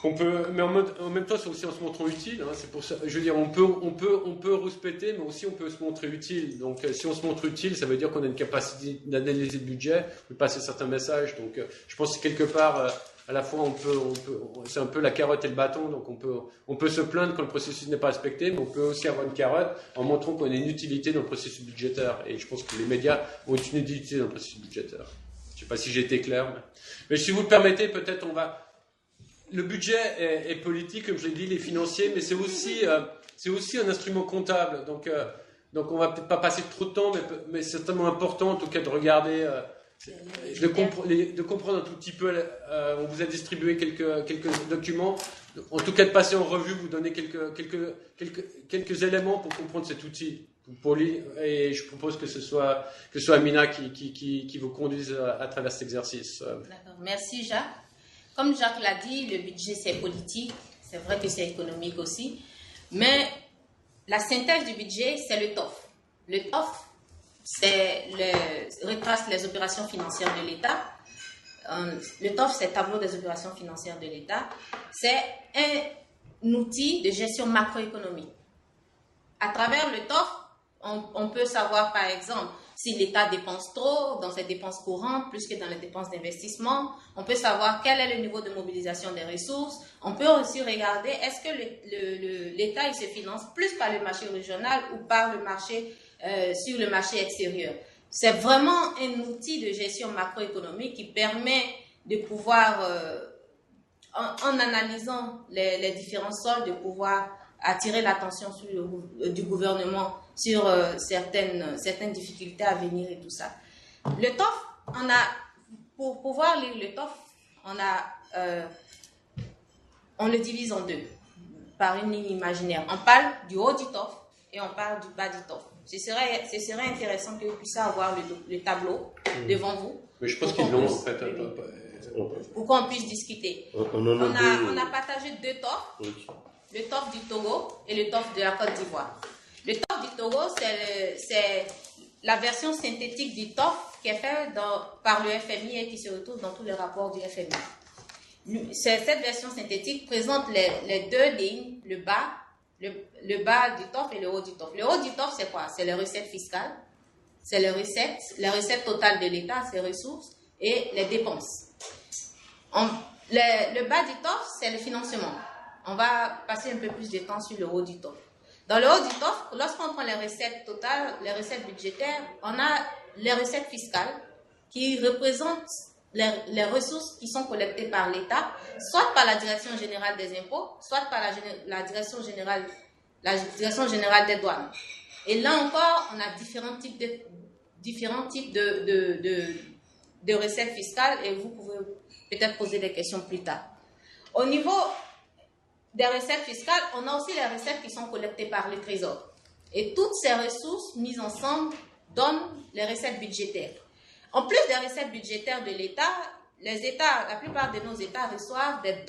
qu'on peut, mais en même temps, c'est aussi en se montrant utile. Hein, c'est pour ça. Je veux dire, on peut respecter, mais aussi on peut se montrer utile. Donc si on se montre utile, ça veut dire qu'on a une capacité d'analyser le budget, de passer certains messages. Donc je pense que quelque part à la fois c'est un peu la carotte et le bâton, donc on peut se plaindre quand le processus n'est pas respecté, mais on peut aussi avoir une carotte en montrant qu'on a une utilité dans le processus budgétaire. Et je pense que les médias ont une utilité dans le processus budgétaire. Je ne sais pas si j'ai été clair, mais si vous le permettez, peut-être le budget est politique, comme je l'ai dit, il est financier, mais c'est aussi un instrument comptable. Donc on va peut-être pas passer trop de temps, mais c'est certainement important en tout cas de regarder, de comprendre un tout petit peu. On vous a distribué quelques documents. En tout cas, de passer en revue, vous donner quelques éléments pour comprendre cet outil. Et je propose que ce soit Amina qui vous conduise à travers cet exercice. D'accord. Merci Jacques. Comme Jacques l'a dit, le budget c'est politique, c'est vrai que c'est économique aussi, mais la synthèse du budget c'est le TOF. Le TOF retrace les opérations financières de l'État. Le TOF c'est le tableau des opérations financières de l'État. C'est un outil de gestion macroéconomique. À travers le TOF, on peut savoir par exemple si l'État dépense trop dans ses dépenses courantes plus que dans les dépenses d'investissement. On peut savoir quel est le niveau de mobilisation des ressources. On peut aussi regarder est-ce que l'État il se finance plus par le marché régional ou par le marché sur le marché extérieur. C'est vraiment un outil de gestion macroéconomique qui permet de pouvoir, en analysant les différents soldes, de pouvoir attirer l'attention du gouvernement sur certaines difficultés à venir et tout ça. Le TOF, pour pouvoir lire le TOF, on le divise en deux, par une ligne imaginaire. On parle du haut du TOF et on parle du bas du TOF. Ce serait intéressant que vous puissiez avoir le tableau devant vous. Mais je pense qu'ils l'ont en fait. Pour qu'on puisse discuter. On a partagé deux TOF. Oui. Le TOF du Togo et le TOF de la Côte d'Ivoire. Le TOF du Togo, c'est la version synthétique du TOF qui est faite par le FMI et qui se retrouve dans tous les rapports du FMI. Cette version synthétique présente les deux lignes, le bas du TOF et le haut du TOF. Le haut du TOF, c'est quoi? C'est les recettes fiscales, c'est les recettes totales de l'État, ses ressources et les dépenses. Le bas du TOF, c'est le financement. On va passer un peu plus de temps sur le haut du TOF. Dans le haut du TOF, lorsqu'on prend les recettes totales, les recettes budgétaires, on a les recettes fiscales qui représentent les ressources qui sont collectées par l'État, soit par la Direction générale des impôts, soit par la Direction générale des douanes. Et là encore, on a différents types de recettes fiscales et vous pouvez peut-être poser des questions plus tard. Au niveau des recettes fiscales, on a aussi les recettes qui sont collectées par le Trésor. Et toutes ces ressources mises ensemble donnent les recettes budgétaires. En plus des recettes budgétaires de l'État, la plupart de nos États reçoivent des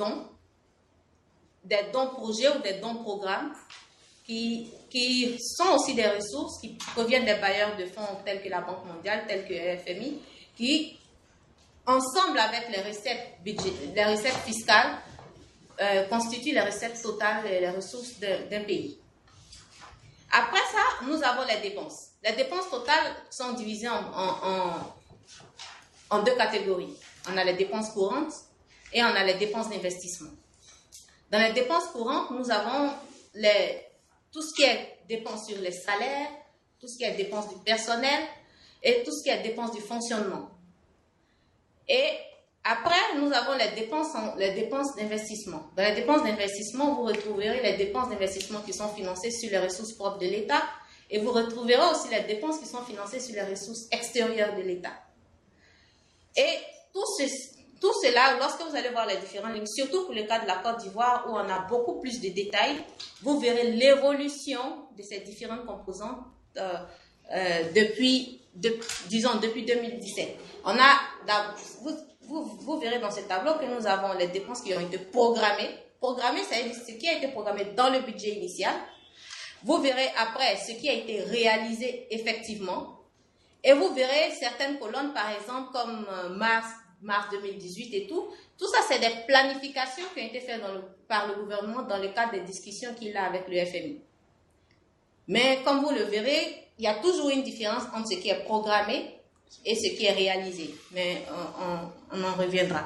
dons projets ou des dons programmes qui sont aussi des ressources qui proviennent des bailleurs de fonds tels que la Banque mondiale, tels que le FMI, qui, ensemble avec les recettes fiscales, constituent les recettes totales et les ressources d'un pays. Après ça, nous avons les dépenses. Les dépenses totales sont divisées en deux catégories. On a les dépenses courantes et on a les dépenses d'investissement. Dans les dépenses courantes, nous avons tout ce qui est dépenses sur les salaires, tout ce qui est dépenses du personnel et tout ce qui est dépenses du fonctionnement. Et après, nous avons les dépenses d'investissement. Dans les dépenses d'investissement, vous retrouverez les dépenses d'investissement qui sont financées sur les ressources propres de l'État et vous retrouverez aussi les dépenses qui sont financées sur les ressources extérieures de l'État. Et tout cela, lorsque vous allez voir les différentes lignes, surtout pour le cas de la Côte d'Ivoire où on a beaucoup plus de détails, vous verrez l'évolution de ces différentes composantes depuis 2017. Vous verrez dans ce tableau que nous avons les dépenses qui ont été programmées. Programmées, ça veut dire ce qui a été programmé dans le budget initial. Vous verrez après ce qui a été réalisé effectivement. Et vous verrez certaines colonnes, par exemple, comme mars 2018 et tout. Tout ça, c'est des planifications qui ont été faites par le gouvernement dans le cadre des discussions qu'il a avec le FMI. Mais comme vous le verrez, il y a toujours une différence entre ce qui est programmé et ce qui est réalisé. Mais on en reviendra.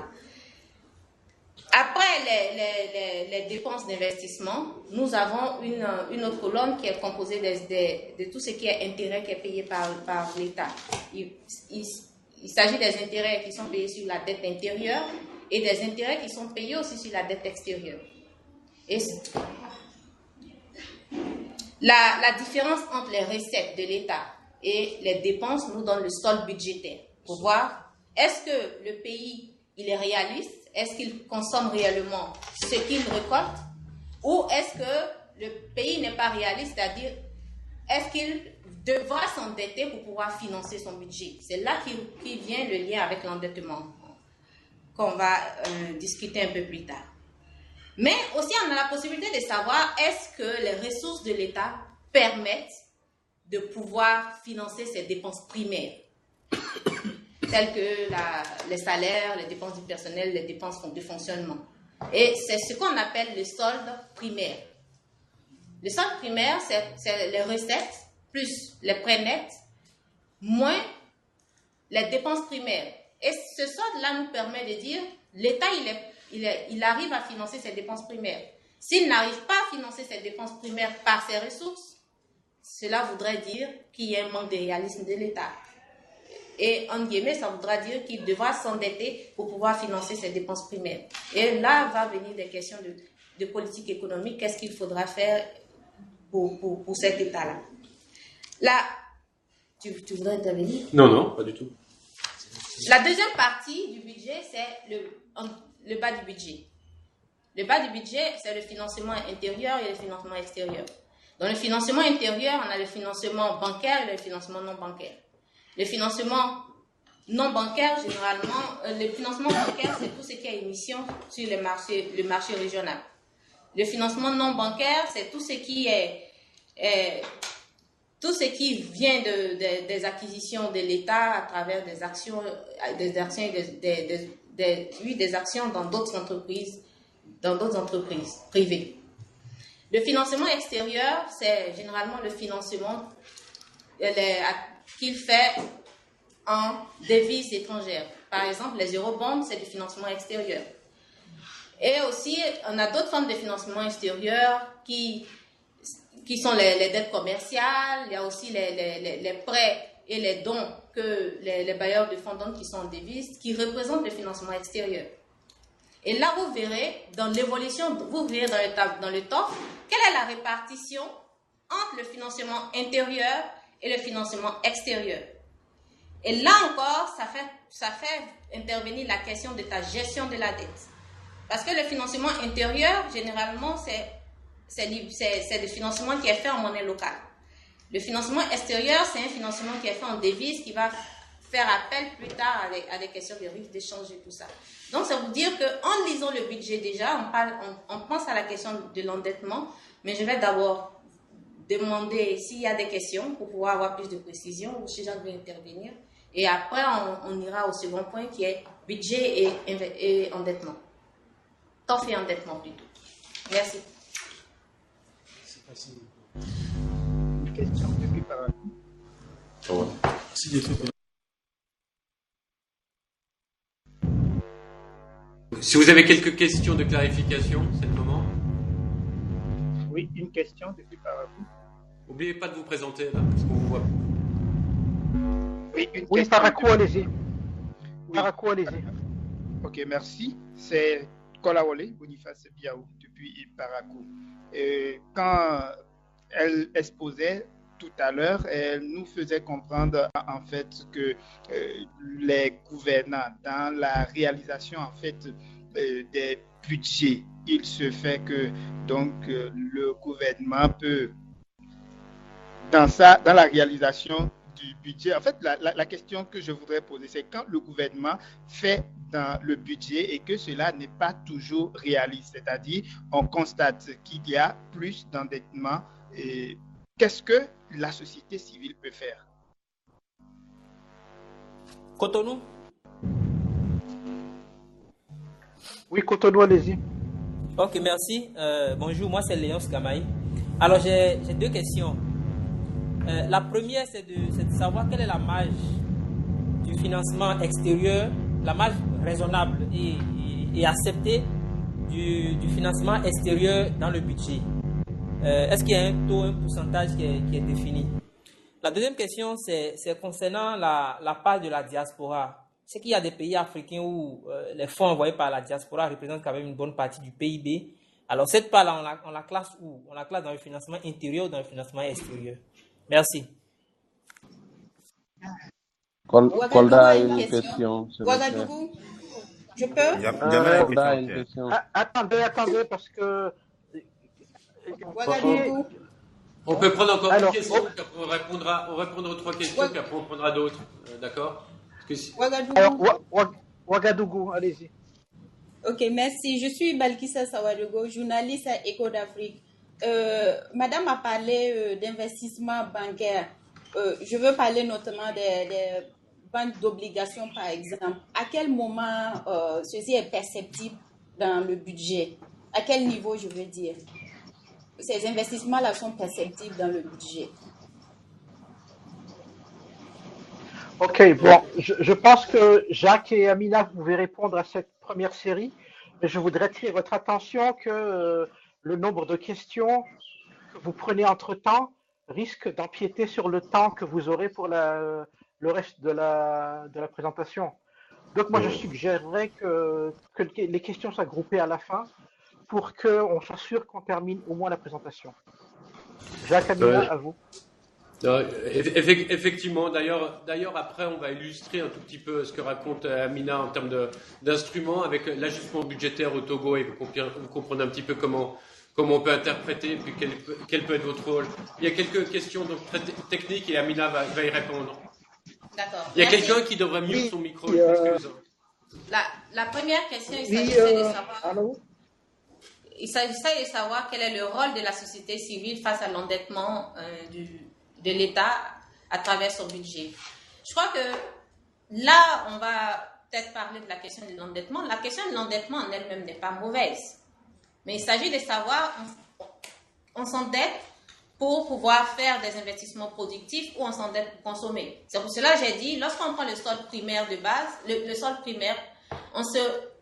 Après les dépenses d'investissement, nous avons une autre colonne qui est composée de tout ce qui est intérêt qui est payé par l'État. Il s'agit des intérêts qui sont payés sur la dette intérieure et des intérêts qui sont payés aussi sur la dette extérieure. Et la différence entre les recettes de l'État et les dépenses nous donne le solde budgétaire pour voir est-ce que le pays il est réaliste, est-ce qu'il consomme réellement ce qu'il récolte ou est-ce que le pays n'est pas réaliste, c'est-à-dire est-ce qu'il devra s'endetter pour pouvoir financer son budget. C'est là qu'il vient le lien avec l'endettement qu'on va discuter un peu plus tard. Mais aussi on a la possibilité de savoir est-ce que les ressources de l'État permettent de pouvoir financer ses dépenses primaires telles que les salaires, les dépenses du personnel, les dépenses de fonctionnement. Et c'est ce qu'on appelle le solde primaire. Le solde primaire, c'est les recettes plus les prêts nets moins les dépenses primaires. Et ce solde-là nous permet de dire l'État, il arrive à financer ses dépenses primaires. S'il n'arrive pas à financer ses dépenses primaires par ses ressources, cela voudrait dire qu'il y a un manque de réalisme de l'État. Et en guillemets, ça voudra dire qu'il devra s'endetter pour pouvoir financer ses dépenses primaires. Et là va venir des questions de politique économique. Qu'est-ce qu'il faudra faire pour cet État-là? Là, tu voudrais intervenir? Non, pas du tout. La deuxième partie du budget, c'est le bas du budget. Le bas du budget, c'est le financement intérieur et le financement extérieur. Dans le financement intérieur, on a le financement bancaire et le financement non bancaire. Le financement non bancaire, généralement, le financement bancaire, c'est tout ce qui est émission sur le marché régional. Le financement non bancaire, c'est tout ce qui vient des acquisitions de l'État à travers des actions dans d'autres entreprises privées. Le financement extérieur, c'est généralement le financement qu'il fait en devises étrangères. Par exemple, les eurobonds, c'est du financement extérieur. Et aussi, on a d'autres formes de financement extérieur qui sont les dettes commerciales, il y a aussi les prêts et les dons que les bailleurs de fonds donnent qui sont en devises, qui représentent le financement extérieur. Et là, vous verrez, dans l'évolution, vous verrez dans le top, quelle est la répartition entre le financement intérieur et le financement extérieur. Et là encore, ça fait intervenir la question de ta gestion de la dette. Parce que le financement intérieur, généralement, c'est le financement qui est fait en monnaie locale. Le financement extérieur, c'est un financement qui est fait en devise, qui va faire appel plus tard à des questions de risque d'échange et tout ça. Donc, ça veut dire qu'en lisant le budget déjà, on pense à la question de l'endettement, mais je vais d'abord demander s'il y a des questions pour pouvoir avoir plus de précision ou si Jacques veut intervenir. Et après, on ira au second point qui est budget et endettement. Temps et endettement plutôt. Merci. Une question depuis par Si vous avez quelques questions de clarification, c'est le moment. Oui, une question depuis par vous. N'oubliez pas de vous présenter là, parce qu'on vous voit. Oui, Parakou, allez-y. Parakou, allez-y. Ok, merci. C'est Kolawole Boniface Biaou depuis Parakou. Quand elle exposait tout à l'heure, elle nous faisait comprendre en fait que les gouvernants dans la réalisation en fait des budgets, il se fait que donc le gouvernement peut dans la réalisation du budget. En fait, la question que je voudrais poser, c'est quand le gouvernement fait dans le budget et que cela n'est pas toujours réaliste, c'est-à-dire on constate qu'il y a plus d'endettement. Qu'est-ce que la société civile peut faire? Cotonou. Oui, Cotonou, allez-y. Ok, merci. Bonjour, moi c'est Léon Skamaï. Alors j'ai deux questions. La première, c'est de savoir quelle est la marge du financement extérieur, la marge raisonnable et acceptée du financement extérieur dans le budget? Est-ce qu'il y a un taux, un pourcentage qui est défini? La deuxième question, c'est concernant la part de la diaspora. C'est qu'il y a des pays africains où les fonds envoyés par la diaspora représentent quand même une bonne partie du PIB. Alors, cette part-là, on la classe où? On la classe dans le financement intérieur ou dans le financement extérieur? Merci. Kolda a une question. Ouagadougou, je peux? Kolda a une question. Attendez, parce que... Ouagadougou. On peut prendre encore une question, on répondra aux 3 questions, puis après on prendra d'autres. D'accord? Ouagadougou, allez-y. Ok, merci. Je suis Balkissa Sawadogo, journaliste à Écho d'Afrique. Madame a parlé d'investissement bancaire. Je veux parler notamment des banques d'obligations, par exemple. À quel moment ceci est perceptible dans le budget? À quel niveau, je veux dire? Ces investissements-là sont perceptibles dans le budget. Ok, bon, je pense que Jacques et Amina pouvaient répondre à cette première série, mais je voudrais attirer votre attention que le nombre de questions que vous prenez entre-temps risque d'empiéter sur le temps que vous aurez pour le reste de la présentation. Donc moi, je suggérerais que les questions soient groupées à la fin pour qu'on s'assure qu'on termine au moins la présentation. Jacques, Amina, à vous. Effectivement, d'ailleurs, après, on va illustrer un tout petit peu ce que raconte Amina en termes d'instruments avec l'ajustement budgétaire au Togo et vous comprenez un petit peu comment on peut interpréter, puis quel peut être votre rôle. Il y a quelques questions donc, très techniques et Amina va y répondre. D'accord. Il y a quelqu'un qui devrait mute son micro. La première question, il s'agissait de savoir quel est le rôle de la société civile face à l'endettement de l'État à travers son budget. Je crois que là, on va peut-être parler de la question de l'endettement. La question de l'endettement en elle-même n'est pas mauvaise. Mais il s'agit de savoir, on s'endette pour pouvoir faire des investissements productifs ou on s'endette pour consommer. C'est pour cela que j'ai dit, lorsqu'on prend le solde primaire de base, le solde primaire, on se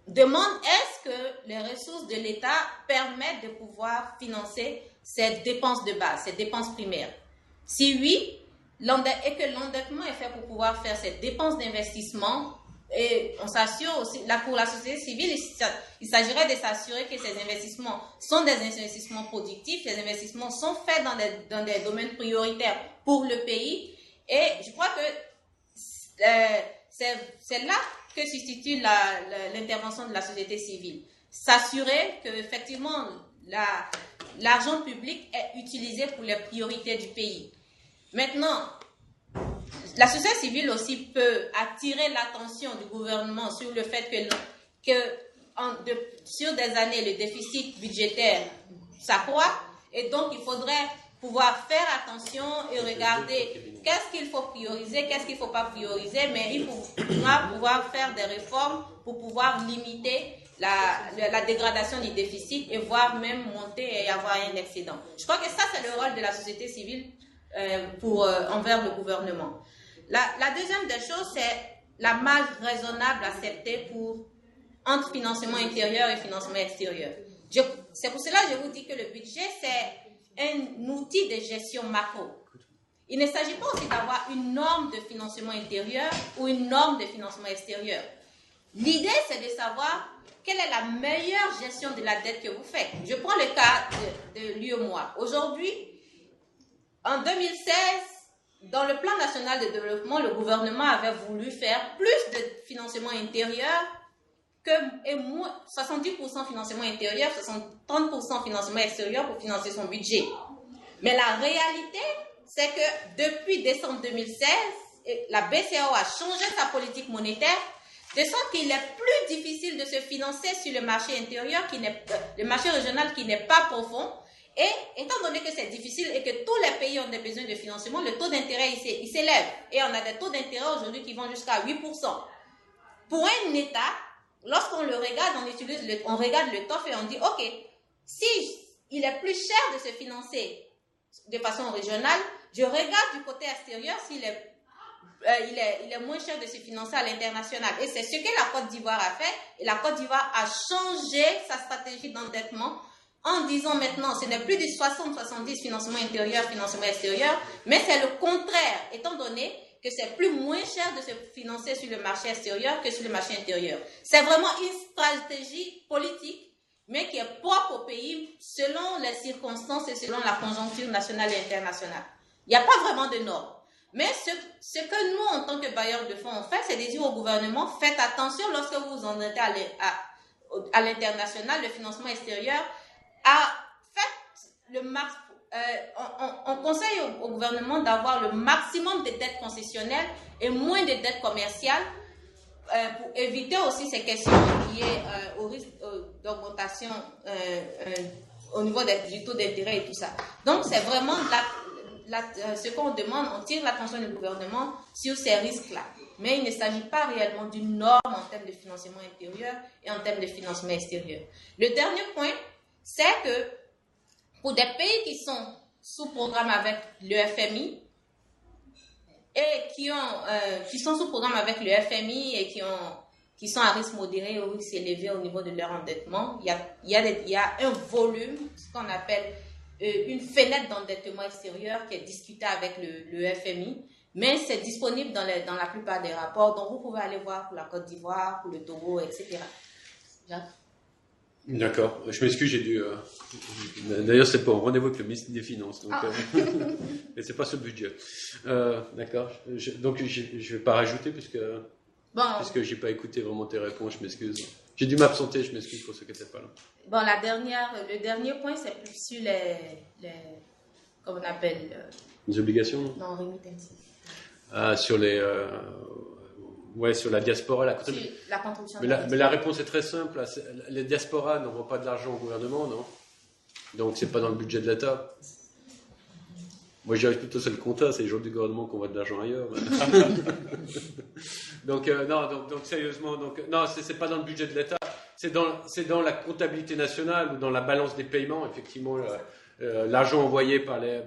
demande est-ce que les ressources de l'État permettent de pouvoir financer ces dépenses de base, ces dépenses primaires. Si oui, et que l'endettement est fait pour pouvoir faire ces dépenses d'investissement, et on s'assure aussi, pour la société civile, il s'agirait de s'assurer que ces investissements sont des investissements productifs, ces investissements sont faits dans des domaines prioritaires pour le pays. Et je crois que c'est là que se situe l'intervention de la société civile. S'assurer que effectivement l'argent public est utilisé pour les priorités du pays. Maintenant, la société civile aussi peut attirer l'attention du gouvernement sur le fait que sur des années, le déficit budgétaire s'accroît et donc il faudrait pouvoir faire attention et regarder qu'est-ce qu'il faut prioriser, qu'est-ce qu'il ne faut pas prioriser, mais il faudra pouvoir faire des réformes pour pouvoir limiter la dégradation du déficit et voire même monter et avoir un excédent. Je crois que ça, c'est le rôle de la société civile envers le gouvernement. La deuxième des choses, c'est la marge raisonnable acceptée entre financement intérieur et financement extérieur. C'est pour cela que je vous dis que le budget, c'est un outil de gestion macro. Il ne s'agit pas aussi d'avoir une norme de financement intérieur ou une norme de financement extérieur. L'idée, c'est de savoir quelle est la meilleure gestion de la dette que vous faites. Je prends le cas de l'UEMOA. Aujourd'hui, en 2016, dans le plan national de développement, le gouvernement avait voulu faire plus de financement intérieur et 70% financement intérieur, 30% financement extérieur pour financer son budget. Mais la réalité, c'est que depuis décembre 2016, la BCEAO a changé sa politique monétaire de sorte qu'il est plus difficile de se financer sur le marché intérieur, le marché régional qui n'est pas profond. Et étant donné que c'est difficile et que tous les pays ont des besoins de financement, le taux d'intérêt il s'élève. Et on a des taux d'intérêt aujourd'hui qui vont jusqu'à 8%. Pour un État, lorsqu'on le regarde, on regarde le TOF et on dit, OK, si il est plus cher de se financer de façon régionale, je regarde du côté extérieur s'il est il est moins cher de se financer à l'international. Et c'est ce que la Côte d'Ivoire a fait. Et la Côte d'Ivoire a changé sa stratégie d'endettement en disant maintenant, ce n'est plus du 60-70 financement intérieur, financement extérieur, mais c'est le contraire, étant donné que c'est plus moins cher de se financer sur le marché extérieur que sur le marché intérieur. C'est vraiment une stratégie politique, mais qui est propre au pays selon les circonstances et selon la conjoncture nationale et internationale. Il n'y a pas vraiment de normes. Mais ce que nous, en tant que bailleurs de fonds, on fait, c'est de dire au gouvernement, faites attention lorsque vous vous endettez à l'international, le financement extérieur, faites le max. On conseille au gouvernement d'avoir le maximum de dettes concessionnelles et moins de dettes commerciales pour éviter aussi ces questions liées au risque d'augmentation au niveau du taux d'intérêt et tout ça. Donc, c'est vraiment ce qu'on demande, on tire l'attention du gouvernement sur ces risques-là. Mais il ne s'agit pas réellement d'une norme en termes de financement intérieur et en termes de financement extérieur. Le dernier point, c'est que pour des pays qui sont sous programme avec le FMI et qui sont sous programme avec le FMI et qui sont à risque modéré ou risque élevé au niveau de leur endettement, il y a un volume, ce qu'on appelle une fenêtre d'endettement extérieur qui est discutée avec le FMI, mais c'est disponible dans la plupart des rapports, donc vous pouvez aller voir pour la Côte d'Ivoire, pour le Togo, etc. Jacques? D'accord, je m'excuse, j'ai dû... D'ailleurs, c'est pas un rendez-vous avec le ministre des Finances, donc, mais c'est pas ce budget. D'accord, donc je vais pas rajouter puisque j'ai pas écouté vraiment tes réponses, je m'excuse. J'ai dû m'absenter, je m'excuse pour ceux qui n'étaient pas là. Bon, le dernier point, c'est plus sur comment on appelle les obligations? Non, remittances. Sur les... sur la diaspora. La contribution. Mais la réponse est très simple. Les diasporas n'envoient pas de l'argent au gouvernement, non? Donc, c'est pas dans le budget de l'État. Moi, je dirais plutôt c'est le compta, c'est les gens du gouvernement qui envoient de l'argent ailleurs. donc, sérieusement, non, c'est pas dans le budget de l'État. C'est dans la comptabilité nationale ou dans la balance des paiements, effectivement, l'argent envoyé par les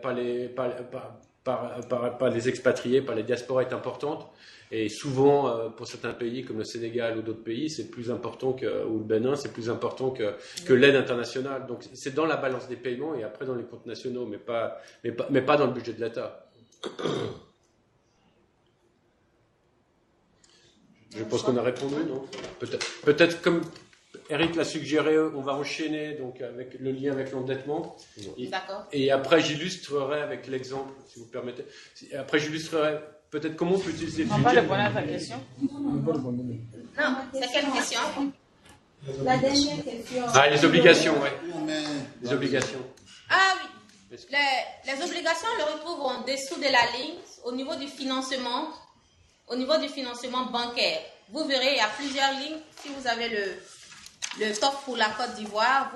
expatriés, par les diasporas est importante. Et souvent, pour certains pays comme le Sénégal ou d'autres pays, c'est plus important ou le Bénin, c'est plus important que l'aide internationale. Donc, c'est dans la balance des paiements et après dans les comptes nationaux, mais pas dans le budget de l'État. Je pense qu'on a répondu, non? Peut-être comme Eric l'a suggéré, on va enchaîner donc avec le lien avec l'endettement. D'accord. Et après, j'illustrerai avec l'exemple, si vous permettez. Après, j'illustrerai peut-être comment on peut utiliser le budget. On va répondre à ta question. Non, c'est quelle question? La dernière question. Les obligations, oui. Les obligations. Ah oui. Les obligations, on les retrouve en dessous de la ligne, au niveau du financement bancaire. Vous verrez, il y a plusieurs lignes. Si vous avez le top pour la Côte d'Ivoire,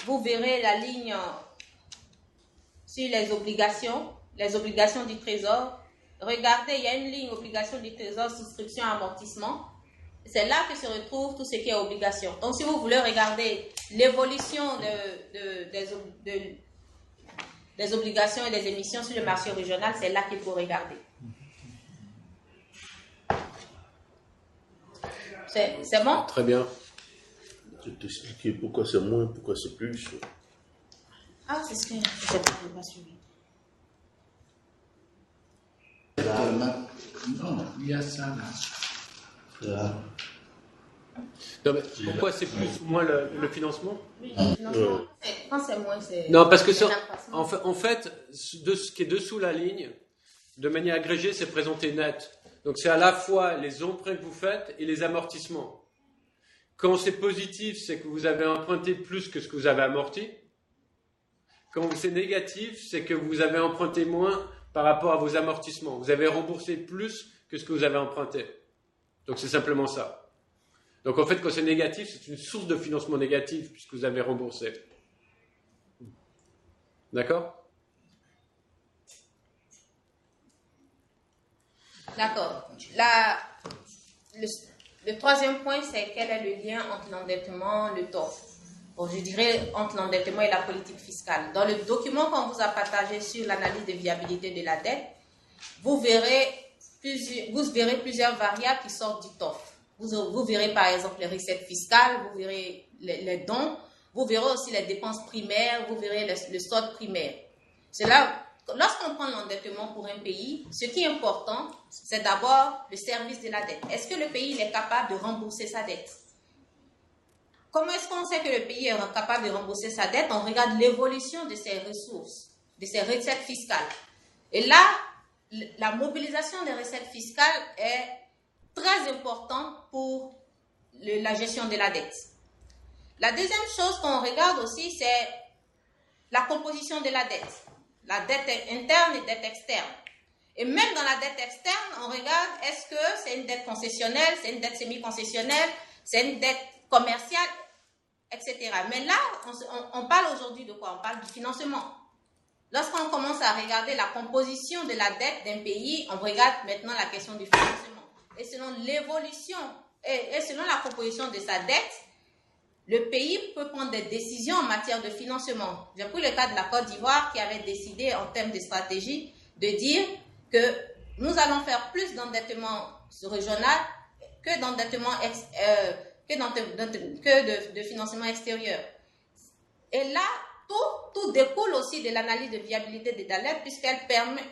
vous verrez la ligne sur les obligations du Trésor. Regardez, il y a une ligne obligation du Trésor, souscription, amortissement. C'est là que se retrouve tout ce qui est obligation. Donc, si vous voulez regarder l'évolution des obligations et des émissions sur le marché régional, c'est là qu'il faut regarder. C'est bon? Très bien. Je vais t'expliquer pourquoi c'est moins, pourquoi c'est plus. Ah, c'est ce que je n'ai pas suivi. Non, il y a ça là. Non, mais pourquoi c'est plus ou moins le financement? Oui, quand c'est moins, c'est... Non, parce que en fait, ce qui est dessous la ligne, de manière agrégée, c'est présenté net. Donc c'est à la fois les emprunts que vous faites et les amortissements. Quand c'est positif, c'est que vous avez emprunté plus que ce que vous avez amorti. Quand c'est négatif, c'est que vous avez emprunté moins par rapport à vos amortissements. Vous avez remboursé plus que ce que vous avez emprunté. Donc c'est simplement ça. Donc en fait, quand c'est négatif, c'est une source de financement négatif puisque vous avez remboursé. D'accord ? D'accord. Le troisième point, c'est quel est le lien entre l'endettement et le taux. Bon, je dirais entre l'endettement et la politique fiscale. Dans le document qu'on vous a partagé sur l'analyse de viabilité de la dette, vous verrez plusieurs variables qui sortent du TOF. Vous verrez par exemple les recettes fiscales, vous verrez les dons, vous verrez aussi les dépenses primaires, vous verrez le solde primaire. C'est là, lorsqu'on prend l'endettement pour un pays, ce qui est important, c'est d'abord le service de la dette. Est-ce que le pays est capable de rembourser sa dette? Comment est-ce qu'on sait que le pays est capable de rembourser sa dette? On regarde l'évolution de ses ressources, de ses recettes fiscales. Et là, la mobilisation des recettes fiscales est très importante pour la gestion de la dette. La deuxième chose qu'on regarde aussi, c'est la composition de la dette. La dette interne et dette externe. Et même dans la dette externe, on regarde est-ce que c'est une dette concessionnelle, c'est une dette semi-concessionnelle, c'est une dette commerciale, etc. Mais là, on parle aujourd'hui de quoi? On parle du financement. Lorsqu'on commence à regarder la composition de la dette d'un pays, on regarde maintenant la question du financement. Et selon l'évolution et selon la composition de sa dette, le pays peut prendre des décisions en matière de financement. J'ai pris le cas de la Côte d'Ivoire qui avait décidé en termes de stratégie de dire que nous allons faire plus d'endettement régional que d'endettement que de financement extérieur. Et là, tout découle aussi de l'analyse de viabilité des dettes puisqu'elle permet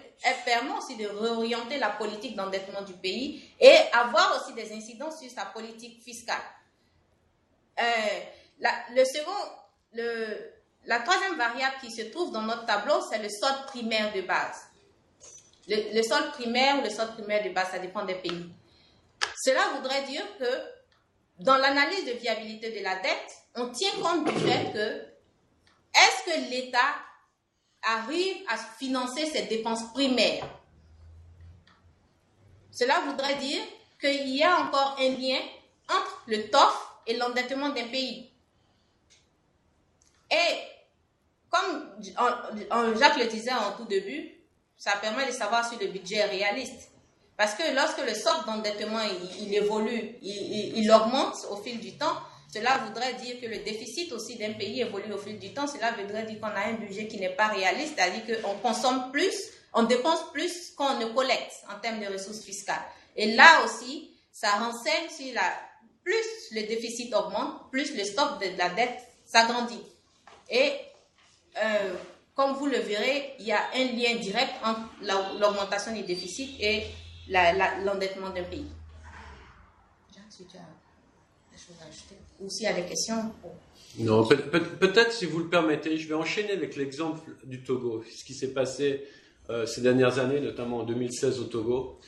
aussi de réorienter la politique d'endettement du pays et avoir aussi des incidences sur sa politique fiscale. La troisième variable qui se trouve dans notre tableau, c'est le solde primaire de base. Le solde primaire ou le solde primaire de base, ça dépend des pays. Cela voudrait dire que dans l'analyse de viabilité de la dette, on tient compte du fait que est-ce que l'État arrive à financer ses dépenses primaires? Cela voudrait dire qu'il y a encore un lien entre le TOF et l'endettement d'un pays. Et comme Jacques le disait en tout début, ça permet de savoir si le budget est réaliste. Parce que lorsque le solde d'endettement il évolue, il augmente au fil du temps, cela voudrait dire que le déficit aussi d'un pays évolue au fil du temps. Cela voudrait dire qu'on a un budget qui n'est pas réaliste, c'est-à-dire qu'on consomme plus, on dépense plus qu'on ne collecte en termes de ressources fiscales. Et là aussi, ça renseigne sur plus le déficit augmente, plus le stock de la dette s'agrandit. Et comme vous le verrez, il y a un lien direct entre l'augmentation du déficit et l'endettement d'un pays. Si tu as des choses à ajouter ou s'il y a des questions. Non, peut-être si vous le permettez, je vais enchaîner avec l'exemple du Togo, ce qui s'est passé ces dernières années, notamment en 2016 au Togo.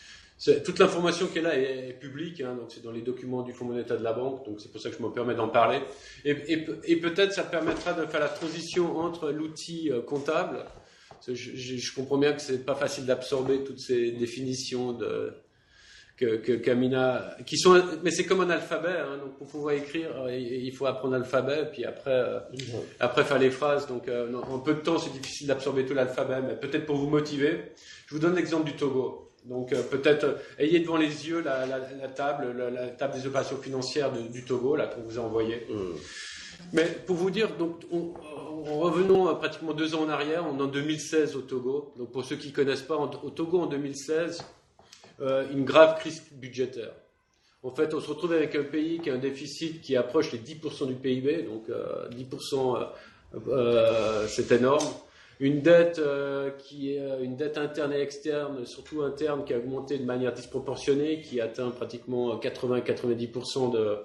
Toute l'information qui est là est publique, hein, donc c'est dans les documents du Fonds monétaire de la banque, donc c'est pour ça que je me permets d'en parler. Et peut-être ça permettra de faire la transition entre l'outil comptable. Je comprends bien que c'est pas facile d'absorber toutes ces définitions qu'Amina, qui sont, mais c'est comme un alphabet, hein, donc pour pouvoir écrire, il faut apprendre l'alphabet, puis après faire les phrases. Donc en peu de temps, c'est difficile d'absorber tout l'alphabet, mais peut-être pour vous motiver, je vous donne l'exemple du Togo. Donc peut-être ayez devant les yeux la table des opérations financières du Togo là qu'on vous a envoyé. Mais pour vous dire, donc revenons pratiquement 2 ans en arrière, on est en 2016 au Togo. Donc pour ceux qui ne connaissent pas, au Togo en 2016, une grave crise budgétaire. En fait, on se retrouve avec un pays qui a un déficit qui approche les 10% du PIB, donc 10%, c'est énorme. Une dette qui est une dette interne et externe, surtout interne, qui a augmenté de manière disproportionnée, qui atteint pratiquement 80-90%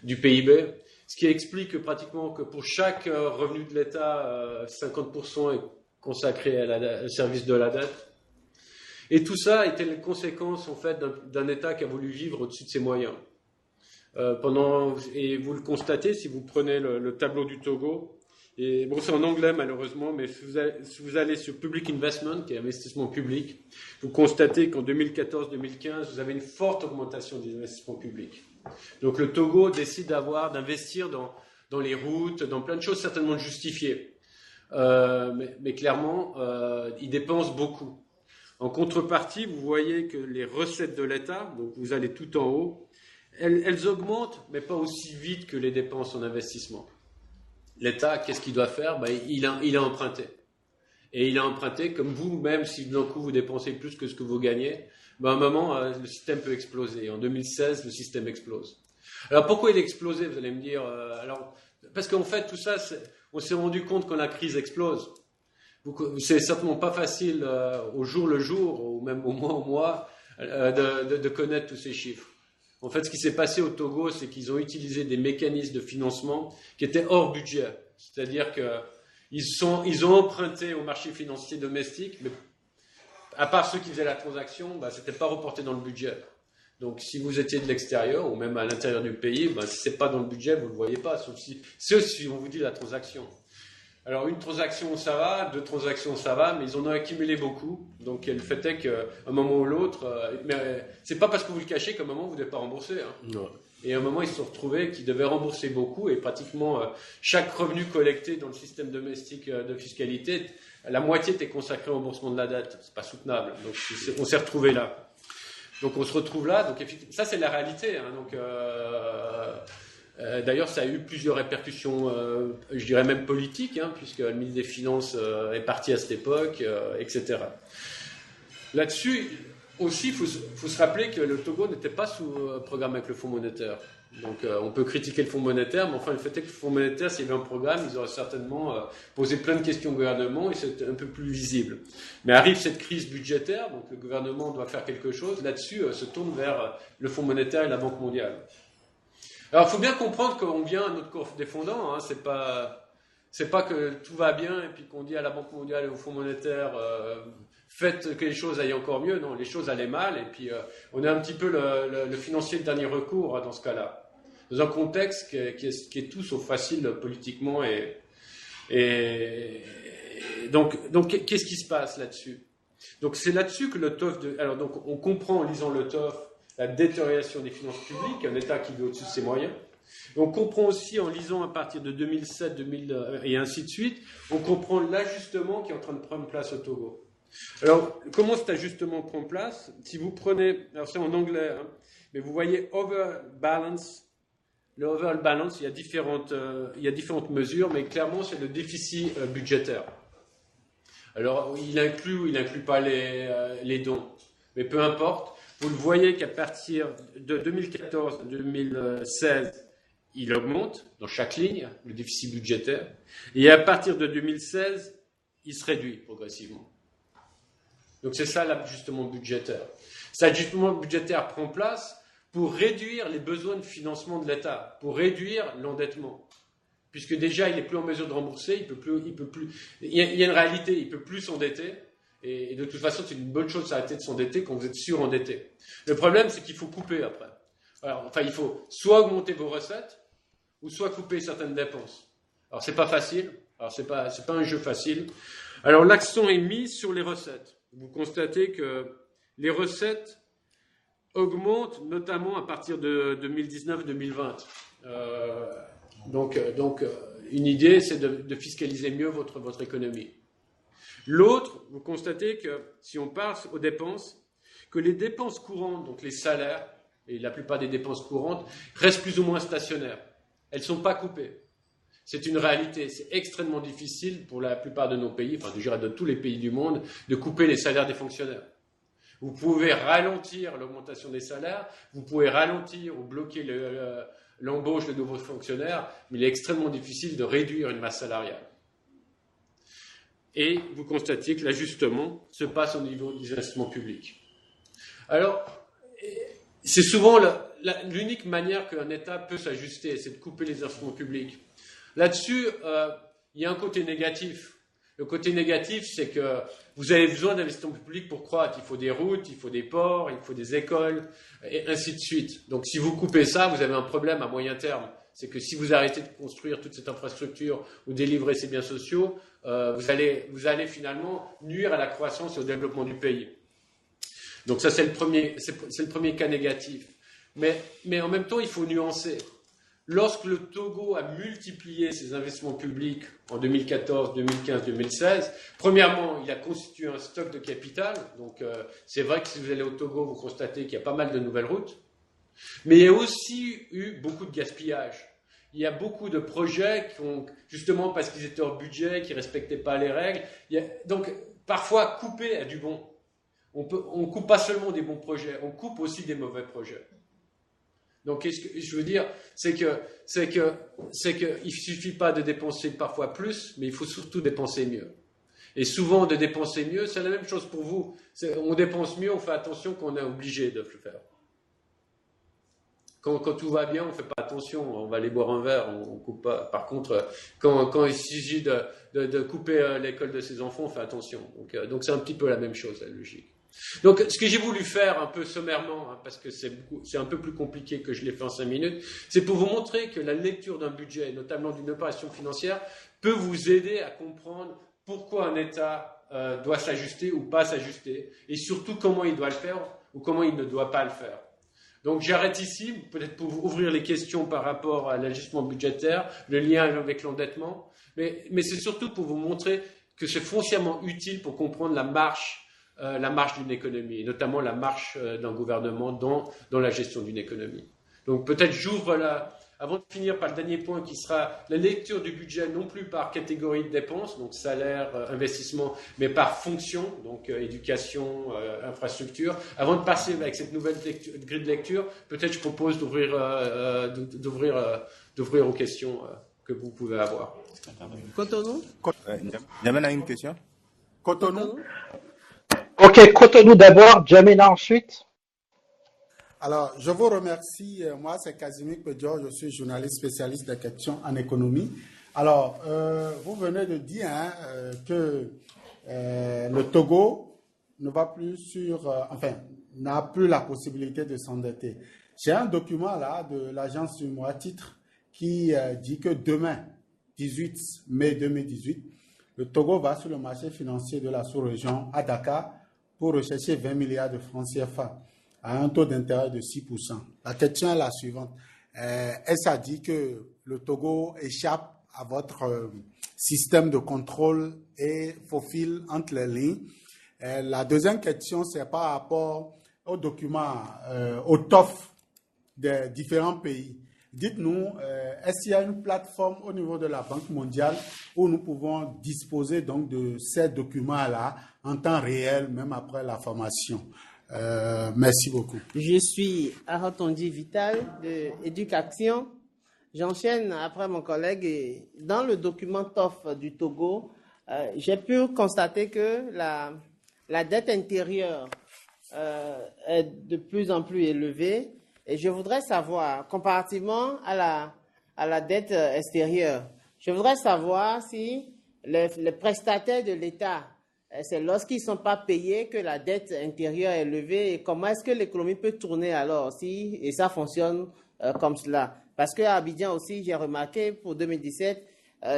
du PIB. Ce qui explique que pratiquement que pour chaque revenu de l'État, 50% est consacré au service de la dette. Et tout ça était une conséquence en fait d'un État qui a voulu vivre au-dessus de ses moyens. Et vous le constatez si vous prenez le tableau du Togo. Et bon, c'est en anglais malheureusement, mais si vous allez sur Public Investment, qui est investissement public, vous constatez qu'en 2014-2015, vous avez une forte augmentation des investissements publics. Donc le Togo décide d'investir dans les routes, dans plein de choses certainement justifiées. Mais clairement, il dépense beaucoup. En contrepartie, vous voyez que les recettes de l'État, donc vous allez tout en haut, elles augmentent, mais pas aussi vite que les dépenses en investissement. L'État, qu'est-ce qu'il doit faire? Il a emprunté. Et il a emprunté, comme vous, même si d'un coup vous dépensez plus que ce que vous gagnez, à un moment, le système peut exploser. En 2016, le système explose. Alors pourquoi il a explosé, vous allez me dire parce qu'en fait, tout ça, on s'est rendu compte quand la crise explose. C'est certainement pas facile au jour le jour, ou même au mois, de connaître tous ces chiffres. En fait, ce qui s'est passé au Togo, c'est qu'ils ont utilisé des mécanismes de financement qui étaient hors budget. C'est-à-dire qu'ils ont emprunté au marché financier domestique, mais à part ceux qui faisaient la transaction, ce n'était pas reporté dans le budget. Donc, si vous étiez de l'extérieur, ou même à l'intérieur du pays, si ce n'est pas dans le budget, vous ne le voyez pas, sauf si on vous dit la transaction. Alors, une transaction, ça va, 2 transactions, ça va, mais ils en ont accumulé beaucoup. Donc, le fait est qu'à un moment ou l'autre, mais c'est pas parce que vous le cachez qu'à un moment, vous ne devez pas rembourser. Non. Et à un moment, ils se sont retrouvés qu'ils devaient rembourser beaucoup, et pratiquement chaque revenu collecté dans le système domestique de fiscalité, la moitié était consacrée au remboursement de la dette. C'est pas soutenable. Donc, on s'est retrouvés là. Donc, on se retrouve là. Donc, ça, c'est la réalité. Donc, d'ailleurs, ça a eu plusieurs répercussions, je dirais même politiques, puisque le ministre des Finances est parti à cette époque, etc. Là-dessus, aussi, il faut se rappeler que le Togo n'était pas sous programme avec le Fonds monétaire. Donc, on peut critiquer le Fonds monétaire, mais enfin, le fait est que le Fonds monétaire, s'il y avait un programme, ils auraient certainement posé plein de questions au gouvernement et c'était un peu plus visible. Mais arrive cette crise budgétaire, donc le gouvernement doit faire quelque chose. Là-dessus, se tourne vers le Fonds monétaire et la Banque mondiale. Alors, il faut bien comprendre qu'on vient à notre corps défendant. C'est pas que tout va bien et puis qu'on dit à la Banque mondiale et au Fonds monétaire faites que les choses aillent encore mieux. Non, les choses allaient mal et puis on est un petit peu le financier de dernier recours dans ce cas-là. Dans un contexte qui est tout sauf facile politiquement et donc qu'est-ce qui se passe là-dessus? Donc c'est là-dessus que le TOF alors donc on comprend en lisant le TOF la détérioration des finances publiques, un État qui vit au-dessus de ses moyens. Et on comprend aussi en lisant à partir de 2007, et ainsi de suite, on comprend l'ajustement qui est en train de prendre place au Togo. Alors, comment cet ajustement prend place? Si vous prenez, alors c'est en anglais, mais vous voyez overbalance. Le overbalance, il y a différentes mesures, mais clairement, c'est le déficit budgétaire. Alors, il inclut ou il n'inclut pas les dons, mais peu importe. Vous le voyez qu'à partir de 2014 à 2016, il augmente dans chaque ligne, le déficit budgétaire. Et à partir de 2016, il se réduit progressivement. Donc c'est ça l'ajustement budgétaire. Cet ajustement budgétaire prend place pour réduire les besoins de financement de l'État, pour réduire l'endettement. Puisque déjà, il n'est plus en mesure de rembourser, il peut plus. Il y a une réalité, il ne peut plus s'endetter. Et de toute façon, c'est une bonne chose d'arrêter de s'endetter quand vous êtes surendetté. Le problème, c'est qu'il faut couper après. Alors, il faut soit augmenter vos recettes, ou soit couper certaines dépenses. Alors, c'est pas facile. Alors, c'est pas un jeu facile. Alors, l'accent est mis sur les recettes. Vous constatez que les recettes augmentent, notamment à partir de 2019-2020. Donc, une idée, c'est de fiscaliser mieux votre économie. L'autre, vous constatez que, si on passe aux dépenses, que les dépenses courantes, donc les salaires, et la plupart des dépenses courantes, restent plus ou moins stationnaires. Elles ne sont pas coupées. C'est une réalité. C'est extrêmement difficile pour la plupart de nos pays, enfin, je dirais de tous les pays du monde, de couper les salaires des fonctionnaires. Vous pouvez ralentir l'augmentation des salaires, vous pouvez ralentir ou bloquer l'embauche de nouveaux fonctionnaires, mais il est extrêmement difficile de réduire une masse salariale. Et vous constatez que l'ajustement se passe au niveau des investissements publics. Alors, c'est souvent l'unique manière qu'un État peut s'ajuster, c'est de couper les investissements publics. Là-dessus, il y a un côté négatif. Le côté négatif, c'est que vous avez besoin d'investissements publics pour croître. Il faut des routes, il faut des ports, il faut des écoles, et ainsi de suite. Donc, si vous coupez ça, vous avez un problème à moyen terme. C'est que si vous arrêtez de construire toute cette infrastructure ou délivrer ces biens sociaux, vous allez finalement nuire à la croissance et au développement du pays. Donc ça, c'est le premier cas négatif. Mais en même temps, il faut nuancer. Lorsque le Togo a multiplié ses investissements publics en 2014, 2015, 2016, premièrement, il a constitué un stock de capital. Donc c'est vrai que si vous allez au Togo, vous constatez qu'il y a pas mal de nouvelles routes. Mais il y a aussi eu beaucoup de gaspillage. il y a beaucoup de projets qui ont, justement parce qu'ils étaient hors budget, qui ne respectaient pas les règles. Donc, parfois, couper a du bon. On coupe pas seulement des bons projets, on coupe aussi des mauvais projets. Donc, qu'est-ce que je veux dire, c'est que il suffit pas de dépenser parfois plus, mais il faut surtout dépenser mieux. Et souvent, de dépenser mieux, c'est la même chose pour vous. On dépense mieux, on fait attention qu'on est obligé de le faire. Quand tout va bien, on ne fait pas attention, on va aller boire un verre, on coupe pas. Par contre, quand il s'agit de couper l'école de ses enfants, on fait attention. Donc c'est un petit peu la même chose, la logique. Donc ce que j'ai voulu faire un peu sommairement, parce que c'est un peu plus compliqué que je l'ai fait en 5 minutes, c'est pour vous montrer que la lecture d'un budget, notamment d'une opération financière, peut vous aider à comprendre pourquoi un État doit s'ajuster ou pas s'ajuster, et surtout comment il doit le faire ou comment il ne doit pas le faire. Donc j'arrête ici, peut-être pour vous ouvrir les questions par rapport à l'ajustement budgétaire, le lien avec l'endettement, mais c'est surtout pour vous montrer que c'est foncièrement utile pour comprendre la marche d'une économie, et notamment la marche d'un gouvernement dans la gestion d'une économie. Donc peut-être j'ouvre avant de finir par le dernier point qui sera la lecture du budget non plus par catégorie de dépenses, donc salaire, investissement, mais par fonction, donc éducation, infrastructure. Avant de passer avec cette nouvelle grille de lecture, peut-être je propose d'ouvrir aux questions que vous pouvez avoir. Cotonou. Jamena a une question. Cotonou. Ok, Cotonou d'abord, Jamena ensuite. Alors, je vous remercie. Moi, c'est Casimir Pedjo, je suis journaliste spécialiste des questions en économie. Alors, vous venez de dire que le Togo ne va plus n'a plus la possibilité de s'endetter. J'ai un document là de l'agence du mois titre qui dit que demain, 18 mai 2018, le Togo va sur le marché financier de la sous-région à Dakar pour rechercher 20 milliards de francs CFA à un taux d'intérêt de 6%. La question est la suivante. Est-ce à dire que le Togo échappe à votre système de contrôle et faufile entre les lignes? La deuxième question, c'est par rapport aux documents, au TOF des différents pays. Dites-nous, est-ce qu'il y a une plateforme au niveau de la Banque mondiale où nous pouvons disposer donc de ces documents-là en temps réel, même après la formation? Merci beaucoup. Je suis Arotondi Vital de Éducation. J'enchaîne après mon collègue. Et dans le document TOF du Togo, j'ai pu constater que la dette intérieure est de plus en plus élevée. Et je voudrais savoir, comparativement à la dette extérieure, je voudrais savoir si les prestataires de l'État, c'est lorsqu'ils ne sont pas payés que la dette intérieure est levée, et comment est-ce que l'économie peut tourner alors et ça fonctionne comme cela. Parce qu'à Abidjan aussi, j'ai remarqué pour 2017,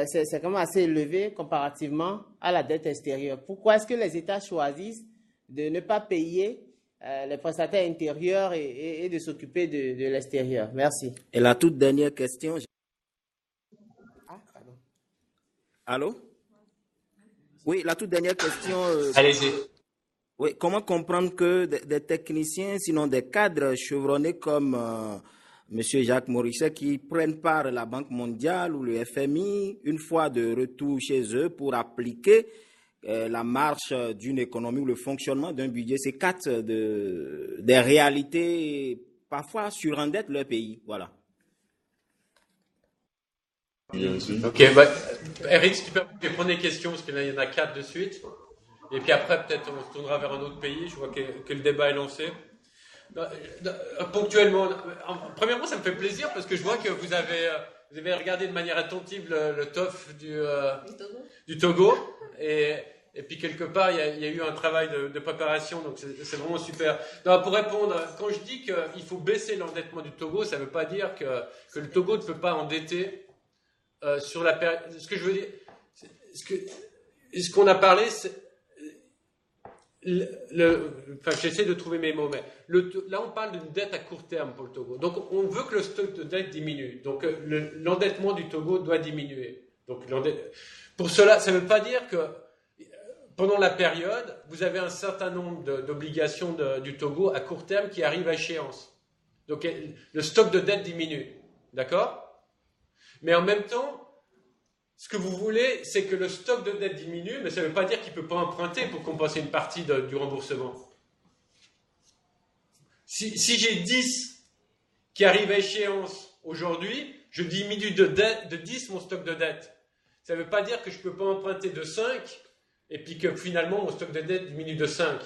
c'est quand même assez élevé comparativement à la dette extérieure. Pourquoi est-ce que les États choisissent de ne pas payer les prestataires intérieurs et de s'occuper de l'extérieur? Merci. Et la toute dernière question. Allô? Oui, la toute dernière question. Allez-y. Oui, comment comprendre que des techniciens, sinon des cadres chevronnés comme M. Jacques Morisset, qui prennent part à la Banque mondiale ou le FMI, une fois de retour chez eux pour appliquer la marche d'une économie ou le fonctionnement d'un budget, c'est des réalités parfois surendettent leur pays. Voilà. Ok, Eric, si tu peux prendre les questions, parce qu'il y en a 4 de suite. Et puis après, peut-être on se tournera vers un autre pays. Je vois que le débat est lancé. Ponctuellement, premièrement, ça me fait plaisir parce que je vois que vous avez regardé de manière attentive le TOF du Togo. Et puis quelque part, il y a eu un travail de préparation, donc c'est vraiment super. Non, pour répondre, quand je dis qu'il faut baisser l'endettement du Togo, ça ne veut pas dire que le Togo ne peut pas endetter sur la période. Ce que je veux dire, ce qu'on a parlé, c'est j'essaie de trouver mes mots, mais là on parle d'une dette à court terme pour le Togo. Donc on veut que le stock de dette diminue. Donc l'endettement du Togo doit diminuer. Donc pour cela, ça ne veut pas dire que pendant la période, vous avez un certain nombre d'obligations du Togo à court terme qui arrivent à échéance. Donc le stock de dette diminue. D'accord ? Mais en même temps, ce que vous voulez, c'est que le stock de dette diminue, mais ça ne veut pas dire qu'il ne peut pas emprunter pour compenser une partie du remboursement. Si j'ai 10 qui arrivent à échéance aujourd'hui, je diminue de 10 mon stock de dette. Ça ne veut pas dire que je ne peux pas emprunter de 5 et puis que finalement mon stock de dette diminue de 5.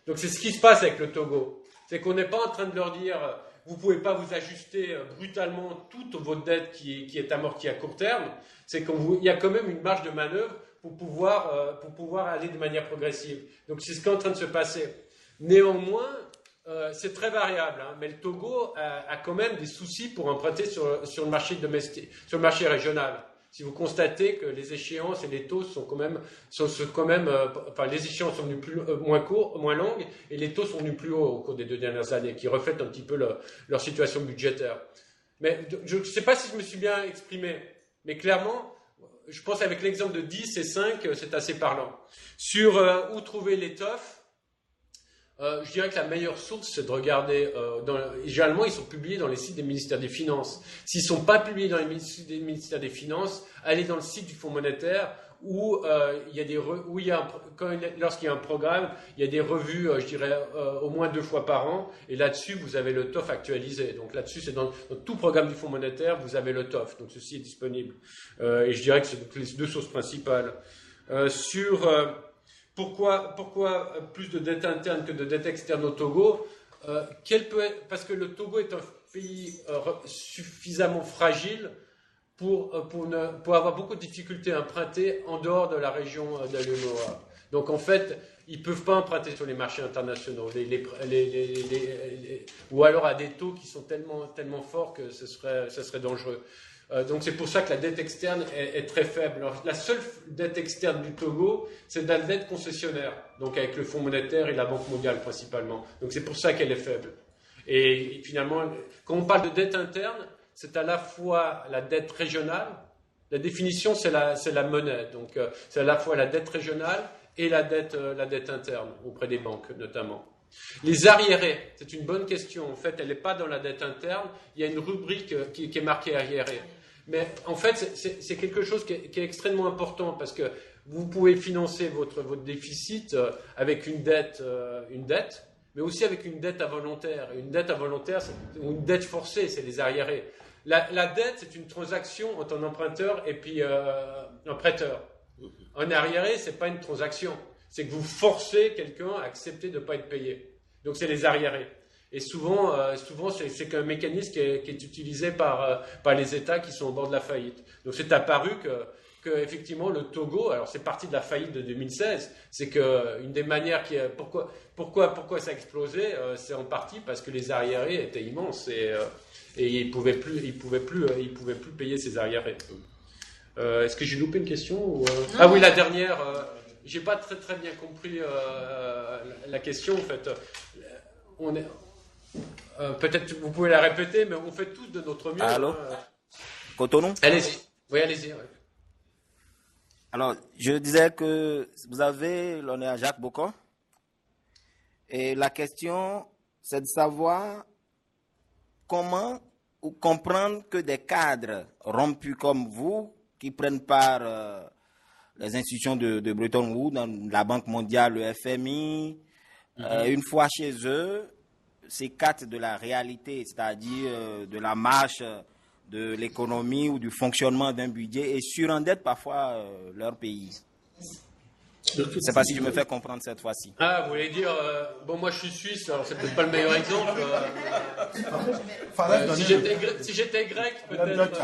Donc c'est ce qui se passe avec le Togo. C'est qu'on n'est pas en train de leur dire vous ne pouvez pas vous ajuster brutalement toute votre dette qui est amortie à court terme. C'est qu'il y a quand même une marge de manœuvre pour pouvoir aller de manière progressive. Donc c'est ce qui est en train de se passer. Néanmoins, c'est très variable, hein, mais le Togo a quand même des soucis pour emprunter sur le marché domestique, sur le marché régional. Si vous constatez que les échéances et les taux sont quand même, les échéances sont venues moins longues, et les taux sont venus plus hauts au cours des 2 dernières années, qui reflètent un petit peu leur situation budgétaire. Mais je ne sais pas si je me suis bien exprimé, mais clairement, je pense avec l'exemple de 10 et 5, c'est assez parlant. Sur où trouver l'étoffe, je dirais que la meilleure source, c'est de regarder, généralement, ils sont publiés dans les sites des ministères des Finances. S'ils ne sont pas publiés dans les sites des ministères des Finances, allez dans le site du Fonds monétaire où lorsqu'il y a un programme, il y a des revues, je dirais, au moins 2 fois par an. Et là-dessus, vous avez le TOF actualisé. Donc là-dessus, c'est dans tout programme du Fonds monétaire, vous avez le TOF. Donc ceci est disponible. Et je dirais que c'est les 2 sources principales. Pourquoi plus de dette interne que de dette externe au Togo? Parce que le Togo est un pays suffisamment fragile pour avoir beaucoup de difficultés à emprunter en dehors de la région de l'UEMOA. Donc en fait, ils ne peuvent pas emprunter sur les marchés internationaux, ou alors à des taux qui sont tellement forts que ce serait dangereux. Donc c'est pour ça que la dette externe est très faible. Alors, la seule dette externe du Togo, c'est de la dette concessionnaire, donc avec le Fonds monétaire et la Banque mondiale principalement. Donc c'est pour ça qu'elle est faible. Et finalement, quand on parle de dette interne, c'est à la fois la dette régionale. La définition, c'est la monnaie. Donc c'est à la fois la dette régionale et la dette interne auprès des banques notamment. Les arriérés, c'est une bonne question. En fait, elle n'est pas dans la dette interne. Il y a une rubrique qui est marquée arriérés. Mais en fait, c'est quelque chose qui est extrêmement important parce que vous pouvez financer votre déficit avec une dette, mais aussi avec une dette involontaire. Une dette involontaire, ou une dette forcée, c'est les arriérés. La dette, c'est une transaction entre un emprunteur et puis un prêteur. Un arriéré, c'est pas une transaction. C'est que vous forcez quelqu'un à accepter de ne pas être payé. Donc c'est les arriérés. Et souvent c'est qu'un mécanisme qui est utilisé par les États qui sont au bord de la faillite. Donc c'est apparu que effectivement le Togo, alors c'est parti de la faillite de 2016, c'est que une des manières pourquoi ça a explosé, c'est en partie parce que les arriérés étaient immenses et ils pouvaient plus payer ces arriérés. Est-ce que j'ai loupé une question ou Ah oui, la dernière. J'ai pas très bien compris la question en fait. Peut-être vous pouvez la répéter, mais on fait tous de notre mieux. Allô, Cotonou. Allez-y. Oui, allez-y. Ouais. Alors, je disais que vous avez l'honneur Jacques Bocon. Et la question, c'est de savoir comment comprendre que des cadres rompus comme vous, qui prennent part les institutions de Bretton Woods, dans la Banque mondiale, le FMI, une fois chez eux, s'écartent de la réalité, c'est-à-dire de la marche de l'économie ou du fonctionnement d'un budget et surendettent parfois leur pays. Je ne sais pas si je me fais comprendre cette fois-ci. Ah, vous voulez dire, moi je suis suisse, alors c'est peut-être pas le meilleur exemple. Si j'étais grec, peut-être.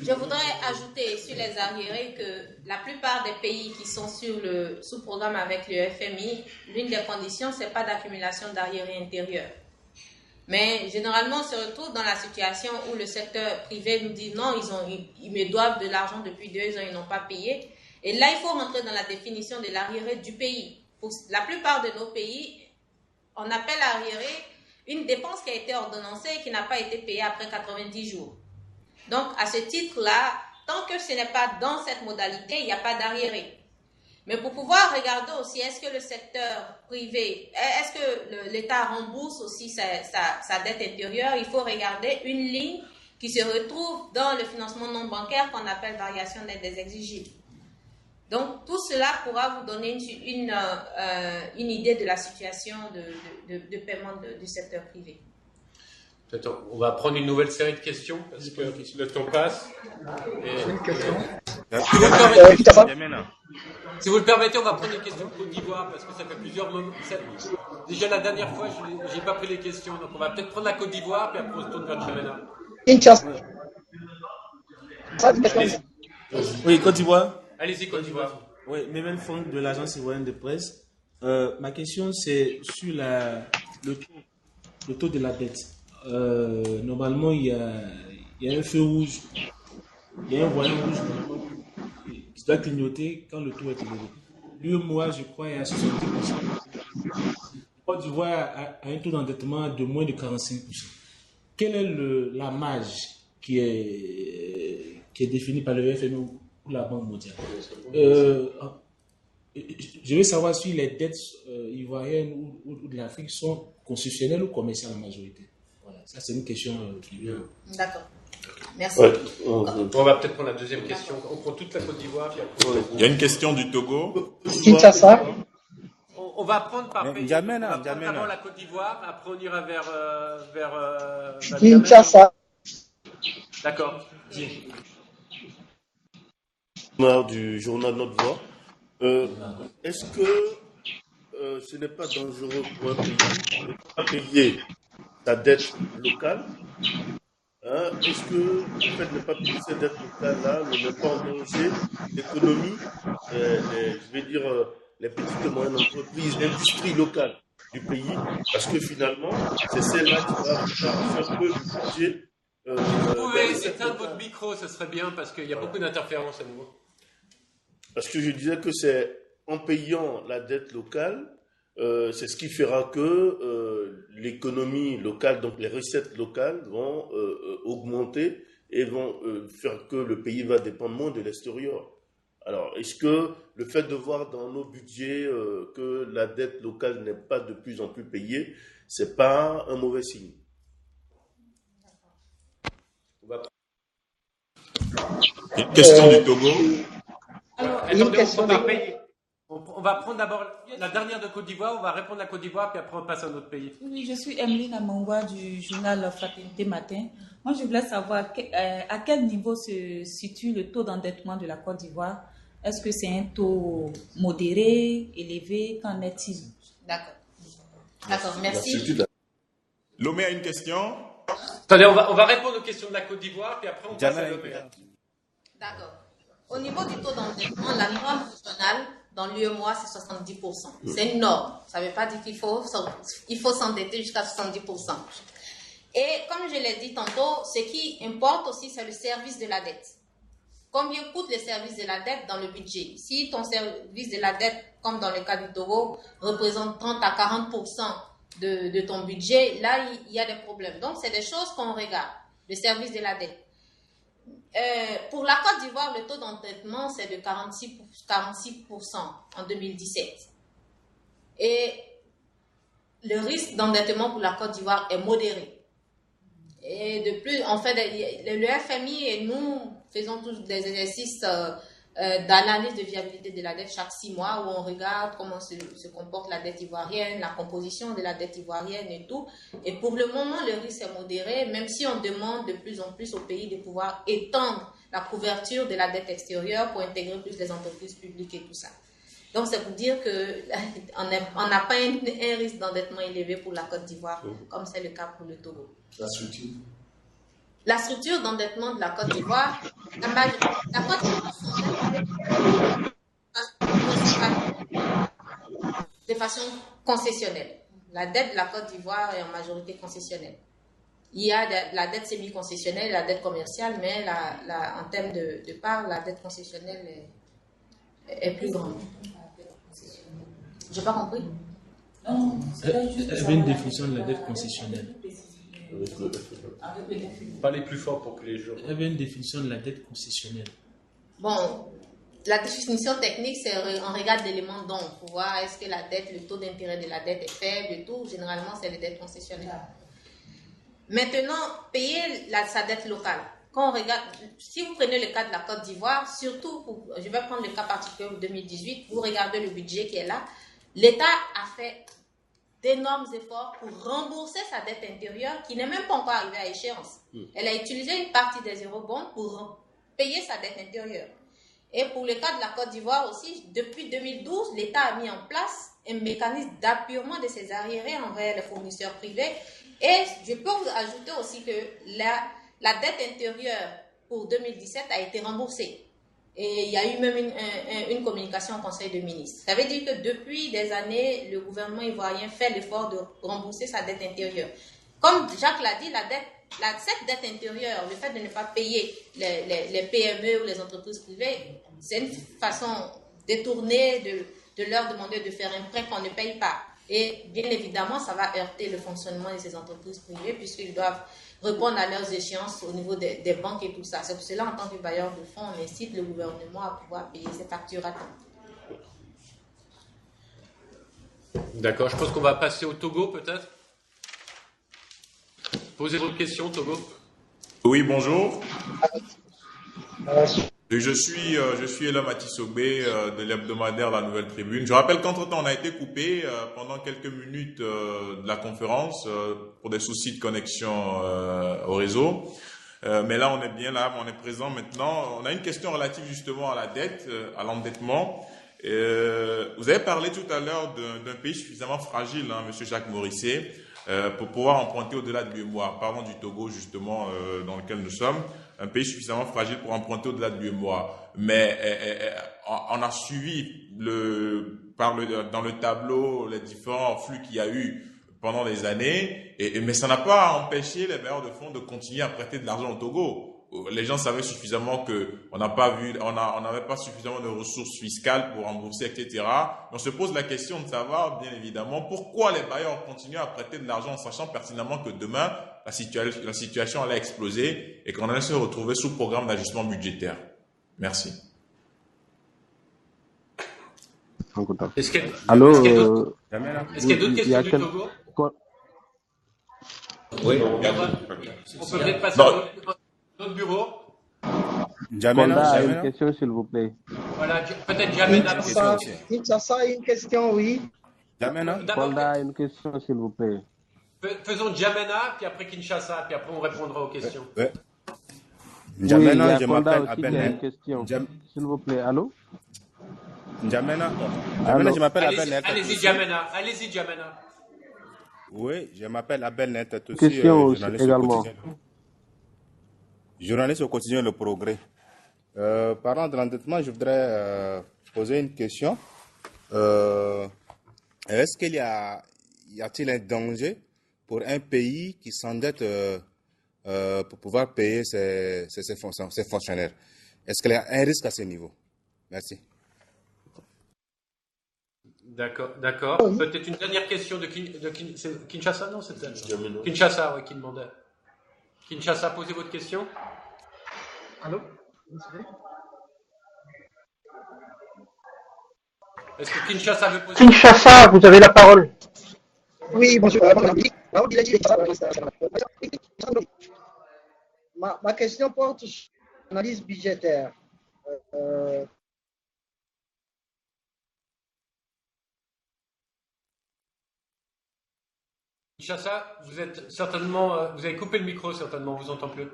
Je voudrais ajouter sur les arriérés que la plupart des pays qui sont sous programme avec le FMI, l'une des conditions, c'est pas d'accumulation d'arriérés intérieurs. Mais généralement, on se retrouve dans la situation où le secteur privé nous dit non, ils me doivent de l'argent depuis 2 ans, ils n'ont pas payé. Et là, il faut rentrer dans la définition de l'arriéré du pays. Pour la plupart de nos pays, on appelle arriéré une dépense qui a été ordonnancée et qui n'a pas été payée après 90 jours. Donc, à ce titre-là, tant que ce n'est pas dans cette modalité, il n'y a pas d'arriéré. Mais pour pouvoir regarder aussi, est-ce que le secteur privé, est-ce que l'État rembourse aussi sa dette intérieure, il faut regarder une ligne qui se retrouve dans le financement non bancaire qu'on appelle variation nette des exigibles. Donc, tout cela pourra vous donner une idée de la situation de paiement du secteur privé. Peut-être on va prendre une nouvelle série de questions parce que le temps passe. Si vous le permettez, on va prendre une question de Côte d'Ivoire parce que ça fait plusieurs moments. Déjà la dernière fois, je n'ai pas pris les questions. Donc on va peut-être prendre la Côte d'Ivoire puis après on se tourne vers N'Djamena. Oui, Côte d'Ivoire. Allez-y, Côte d'Ivoire. Oui, Mémel Fond de l'agence ivoirienne de presse. Ma question, c'est sur le taux de la dette. Normalement, il y a un feu rouge, il y a un voyant rouge qui doit clignoter quand le taux est élevé. L'UEMOA, je crois, est à 70%. Côte d'Ivoire a un taux d'endettement de moins de 45%. Quelle est la marge qui est définie par le FMI ou la Banque mondiale? Je veux savoir si les dettes ivoiriennes ou de l'Afrique sont constitutionnelles ou commerciales en majorité. Voilà, ça c'est une question qui vient. D'accord. Merci. Ouais. On va peut-être prendre la deuxième question. On prend toute la Côte d'Ivoire. Puis après... Il y a une question du Togo. Kinshasa. On va prendre par pays. N'Djamena. D'abord la Côte d'Ivoire, après on ira vers Kinshasa. D'accord. Du journal Notre Voix. Est-ce que ce n'est pas dangereux pour un pays de ne pas payer sa dette locale? Est-ce que le fait de ne pas payer cette dette locale-là ne met pas en danger l'économie, je vais dire les petites et moyennes entreprises, l'industrie locale du pays? Parce que finalement, c'est celle-là qui va faire un peu le budget. Vous pouvez éteindre votre micro, ce serait bien, parce qu'il y a beaucoup d'interférences à nouveau. Parce que je disais que c'est en payant la dette locale, c'est ce qui fera que l'économie locale, donc les recettes locales vont augmenter et vont faire que le pays va dépendre moins de l'extérieur. Alors, est-ce que le fait de voir dans nos budgets que la dette locale n'est pas de plus en plus payée, c'est pas un mauvais signe? Une question du Togo. Alors, on va prendre d'abord la dernière de Côte d'Ivoire, on va répondre à Côte d'Ivoire, puis après on passe à un autre pays. Oui, je suis Emeline Amangwa du journal Fraternité Matin. Moi, je voulais savoir à quel niveau se situe le taux d'endettement de la Côte d'Ivoire. Est-ce que c'est un taux modéré, élevé? Qu'en est-il? D'accord. D'accord, merci. Lomé a une question. Attendez, on va répondre aux questions de la Côte d'Ivoire, puis après on passe à Lomé. D'accord. Au niveau du taux d'endettement, la norme régionale dans l'UEMOA, c'est 70%. C'est une norme. Ça ne veut pas dire qu'il faut s'endetter jusqu'à 70%. Et comme je l'ai dit tantôt, ce qui importe aussi, c'est le service de la dette. Combien coûte le service de la dette dans le budget? Si ton service de la dette, comme dans le cas du Togo, représente 30 à 40% de ton budget, là, il y a des problèmes. Donc, c'est des choses qu'on regarde, le service de la dette. Pour la Côte d'Ivoire, le taux d'endettement, c'est de 46% en 2017. Et le risque d'endettement pour la Côte d'Ivoire est modéré. Et de plus, en fait, le FMI et nous faisons tous des exercices d'analyse de viabilité de la dette chaque 6 mois où on regarde comment se comporte la dette ivoirienne, la composition de la dette ivoirienne et tout. Et pour le moment, le risque est modéré, même si on demande de plus en plus au pays de pouvoir étendre la couverture de la dette extérieure pour intégrer plus les entreprises publiques et tout ça. Donc, c'est pour dire qu'on n'a pas un risque d'endettement élevé pour la Côte d'Ivoire, comme c'est le cas pour le Togo. La structure d'endettement de la Côte d'Ivoire, la Côte d'Ivoire de façon concessionnelle. La dette de la Côte d'Ivoire est en majorité concessionnelle. Il y a la dette semi-concessionnelle et la dette commerciale, mais en termes de part, la dette concessionnelle est plus grande. Je n'ai pas compris. Elle avait une définition de la dette concessionnelle. Parlez plus fort pour que les gens... Elle avait une définition de la dette concessionnelle. Bon, la définition technique, c'est on regarde l'élément don pour voir est-ce que la dette, le taux d'intérêt de la dette est faible et tout. Généralement, c'est les dettes concessionnaires. Maintenant, payer sa dette locale. Quand on regarde, si vous prenez le cas de la Côte d'Ivoire, surtout, je vais prendre le cas particulier de 2018, vous regardez le budget qui est là, l'État a fait d'énormes efforts pour rembourser sa dette intérieure qui n'est même pas encore arrivée à échéance. Elle a utilisé une partie des eurobonds pour payer sa dette intérieure. Et pour le cas de la Côte d'Ivoire aussi, depuis 2012, l'État a mis en place un mécanisme d'appurement de ses arriérés envers les fournisseurs privés. Et je peux vous ajouter aussi que la dette intérieure pour 2017 a été remboursée. Et il y a eu même une communication au Conseil des ministres. Ça veut dire que depuis des années, le gouvernement ivoirien fait l'effort de rembourser sa dette intérieure. Comme Jacques l'a dit, cette dette intérieure, le fait de ne pas payer les PME ou les entreprises privées, c'est une façon détournée de leur demander de faire un prêt qu'on ne paye pas. Et bien évidemment, ça va heurter le fonctionnement de ces entreprises privées puisqu'ils doivent répondre à leurs échéances au niveau des banques et tout ça. C'est pour cela, en tant que bailleur de fonds, on incite le gouvernement à pouvoir payer ces factures à temps. D'accord, je pense qu'on va passer au Togo peut-être. Posez votre question, Togo. Oui, bonjour. Je suis Elam Atisogbe de l'hebdomadaire La Nouvelle Tribune. Je rappelle qu'entre-temps, on a été coupé pendant quelques minutes de la conférence pour des soucis de connexion au réseau. Mais là, on est bien là, on est présent maintenant. On a une question relative justement à la dette, à l'endettement. Vous avez parlé tout à l'heure d'un pays suffisamment fragile, hein, Monsieur Jacques Morisset, pour pouvoir emprunter au-delà de l'UEMOA. Parlons du Togo justement dans lequel nous sommes. Un pays suffisamment fragile pour emprunter au-delà de l'UEMOA. Mais on a suivi dans le tableau les différents flux qu'il y a eu pendant des années, mais ça n'a pas empêché les bailleurs de fonds de continuer à prêter de l'argent au Togo. Les gens savaient suffisamment on n'avait pas suffisamment de ressources fiscales pour rembourser, etc. On se pose la question de savoir, bien évidemment, pourquoi les bailleurs continuent à prêter de l'argent en sachant pertinemment que demain, la situation allait exploser et qu'on allait se retrouver sous programme d'ajustement budgétaire. Merci. Est-ce qu'il y a Allô, d'autres questions du Togo? Oui. On peut peut-être passer à notre bureau. Jamena a une question, s'il vous plaît. Voilà, peut-être Jamena. Kinshasa a une question, oui. Jamena a une question, s'il vous plaît. Faisons Jamena, puis après Kinshasa, puis après on répondra aux questions. Ouais. Jamena, je m'appelle Abel. S'il vous plaît, allô? Jamena, je m'appelle Abel Net. Allez-y, Jamena. Oui, je m'appelle Abel Net. Question également. Journaliste au quotidien Le Progrès. Parlant de l'endettement, je voudrais poser une question. Est-ce qu'il y a-t-il un danger pour un pays qui s'endette pour pouvoir payer ses fonctionnaires? Est-ce qu'il y a un risque à ce niveau? Merci. D'accord. Peut-être une dernière question de Kinshasa, non? C'était Kinshasa, oui, qui demandait. Kinshasa, posez votre question. Allô? Est-ce que Kinshasa veut poser? Kinshasa, vous avez la parole. Oui, bonjour. Ma question porte sur l'analyse budgétaire. Kinshasa, vous avez coupé le micro certainement, on vous entend plus.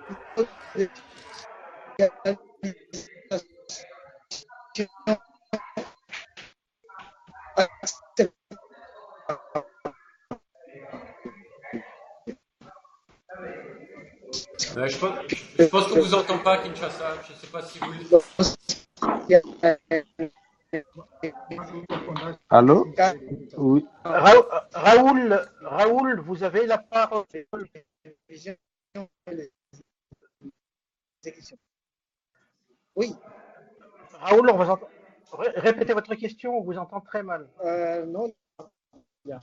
Je pense qu'on vous entend pas, Kinshasa. Je ne sais pas si vous. Allô? Oui. Raoul, vous avez la parole. Oui. Raoul, on vous entend. Répétez votre question, on vous entend très mal. Non. Bien.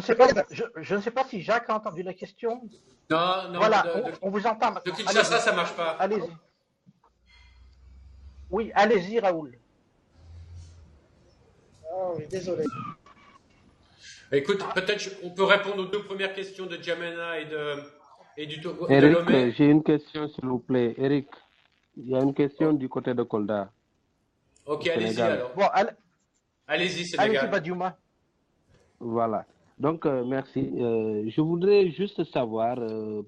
je ne sais pas si Jacques a entendu la question. Non, voilà, on vous entend. De Kinshasa, ça marche pas. Allez-y. Oui, allez-y, Raoul. Oh, oui, désolé. Écoute, peut-être on peut répondre aux 2 premières questions de Djamena et du Togo. Eric, j'ai une question, s'il vous plaît. Eric, il y a une question du côté de Kolda. Ok, allez-y alors. Bon, allez-y, Sénégal. Allez-y, Badiouma. Voilà. Donc, merci. Je voudrais juste savoir,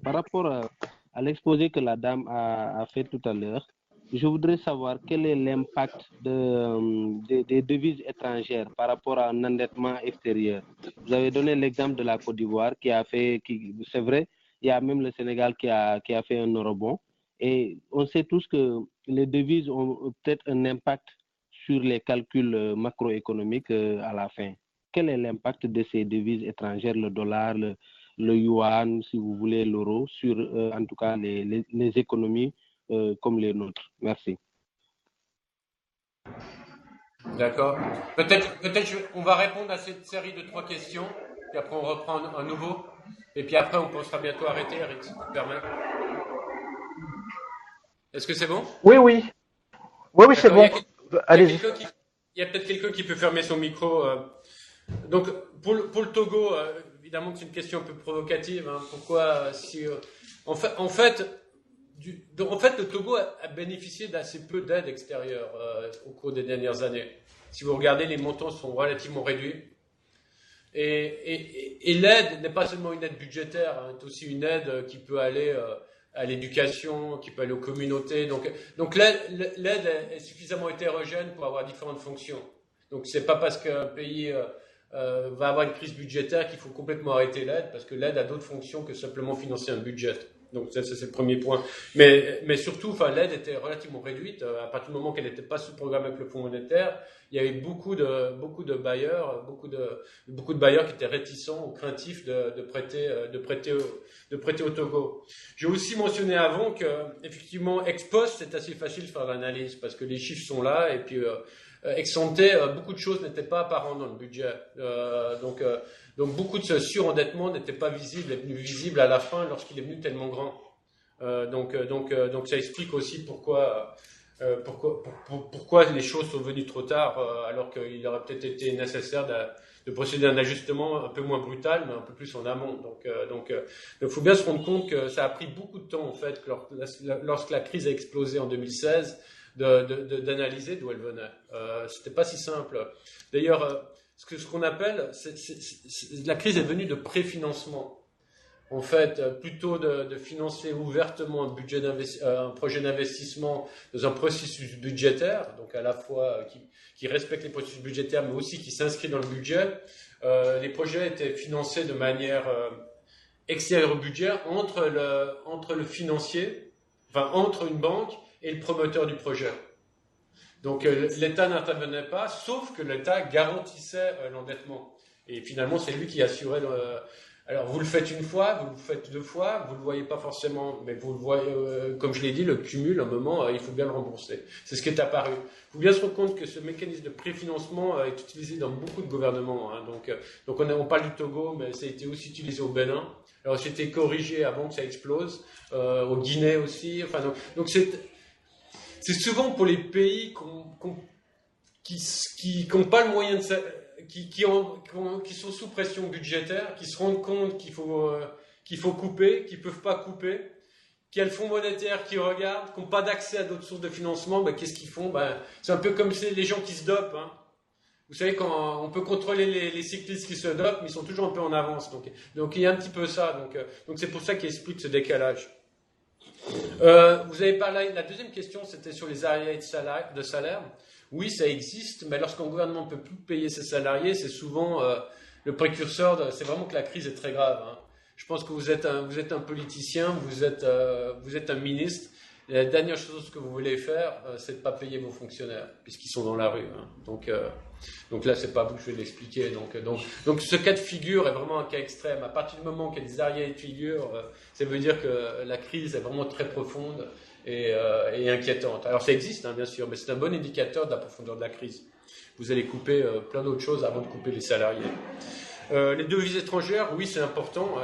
par rapport à l'exposé que la dame a fait tout à l'heure, je voudrais savoir quel est l'impact des devises étrangères par rapport à un endettement extérieur. Vous avez donné l'exemple de la Côte d'Ivoire c'est vrai, il y a même le Sénégal qui a fait un eurobond. Et on sait tous que les devises ont peut-être un impact sur les calculs macroéconomiques à la fin. Quel est l'impact de ces devises étrangères, le dollar, le yuan, si vous voulez, l'euro, sur en tout cas les économies comme les nôtres? Merci. D'accord. Peut-être on va répondre à cette série de 3 questions, puis après on reprend un nouveau, et puis après on sera bientôt arrêté, Eric, si tu te permets. Est-ce que c'est bon? Oui, c'est bon. Allez-y. Il y a peut-être quelqu'un qui peut fermer son micro. Donc, pour le Togo, évidemment que c'est une question un peu provocative. Hein. Pourquoi en fait, le Togo a bénéficié d'assez peu d'aide extérieure au cours des dernières années. Si vous regardez, les montants sont relativement réduits. Et l'aide n'est pas seulement une aide budgétaire, hein, c'est aussi une aide qui peut aller à l'éducation, qui peut aller aux communautés. Donc l'aide est suffisamment hétérogène pour avoir différentes fonctions. Donc c'est pas parce qu'un pays va avoir une crise budgétaire qu'il faut complètement arrêter l'aide, parce que l'aide a d'autres fonctions que simplement financer un budget. Donc ça c'est le premier point. Mais surtout, l'aide était relativement réduite à partir du moment qu'elle n'était pas sous programme avec le Fonds monétaire. Il y avait beaucoup de bailleurs, beaucoup de bailleurs qui étaient réticents ou craintifs de prêter au Togo. J'ai aussi mentionné avant que effectivement ex post c'est assez facile de faire l'analyse parce que les chiffres sont là et puis ex ante beaucoup de choses n'étaient pas apparentes dans le budget. Donc beaucoup de ce surendettement n'était pas visible, est venu visible à la fin lorsqu'il est venu tellement grand. Donc ça explique aussi pourquoi les choses sont venues trop tard, alors qu'il aurait peut-être été nécessaire de procéder à un ajustement un peu moins brutal, mais un peu plus en amont. Donc il faut bien se rendre compte que ça a pris beaucoup de temps en fait, lorsque la crise a explosé en 2016, d'analyser d'où elle venait. C'était pas si simple. D'ailleurs, ce qu'on appelle, la crise est venue de préfinancement. En fait, plutôt de financer ouvertement un projet d'investissement dans un processus budgétaire, donc à la fois qui respecte les processus budgétaires, mais aussi qui s'inscrit dans le budget. Les projets étaient financés de manière extérieure au budget entre le financier, entre une banque et le promoteur du projet. Donc l'État n'intervenait pas, sauf que l'État garantissait l'endettement. Et finalement, c'est lui qui assurait Alors, vous le faites une fois, vous le faites 2 fois, vous le voyez pas forcément, mais vous le voyez, comme je l'ai dit, le cumul, à un moment, il faut bien le rembourser. C'est ce qui est apparu. Il faut bien se rendre compte que ce mécanisme de préfinancement est utilisé dans beaucoup de gouvernements. Hein. Donc on parle du Togo, mais ça a été aussi utilisé au Bénin. Alors, c'était corrigé avant que ça explose, au Guinée aussi. Donc c'est souvent pour les pays qui n'ont pas le moyen de ça. Qui sont sous pression budgétaire, qui se rendent compte qu'il faut couper, qu'ils ne peuvent pas couper, qui a le Fonds monétaire qui regarde, qui n'ont pas d'accès à d'autres sources de financement, qu'est-ce qu'ils font? C'est un peu comme les gens qui se dopent. Hein. Vous savez, quand on peut contrôler les cyclistes qui se dopent, mais ils sont toujours un peu en avance. Donc il y a un petit peu ça. Donc c'est pour ça qu'il explique ce décalage. Vous avez parlé, la deuxième question, c'était sur les arriérés de salaire. Oui, ça existe, mais lorsqu'un gouvernement ne peut plus payer ses salariés, c'est souvent le précurseur, c'est vraiment que la crise est très grave. Hein. Je pense que vous êtes un politicien, vous êtes un ministre. La dernière chose que vous voulez faire, c'est de ne pas payer vos fonctionnaires, puisqu'ils sont dans la rue. Hein. Donc là, c'est pas vous que je vais l'expliquer. Donc ce cas de figure est vraiment un cas extrême. À partir du moment qu'il y a des arriérés de figure, ça veut dire que la crise est vraiment très profonde et inquiétante. Alors ça existe, hein, bien sûr, mais c'est un bon indicateur de la profondeur de la crise. Vous allez couper plein d'autres choses avant de couper les salariés. Les devises étrangères, oui, c'est important.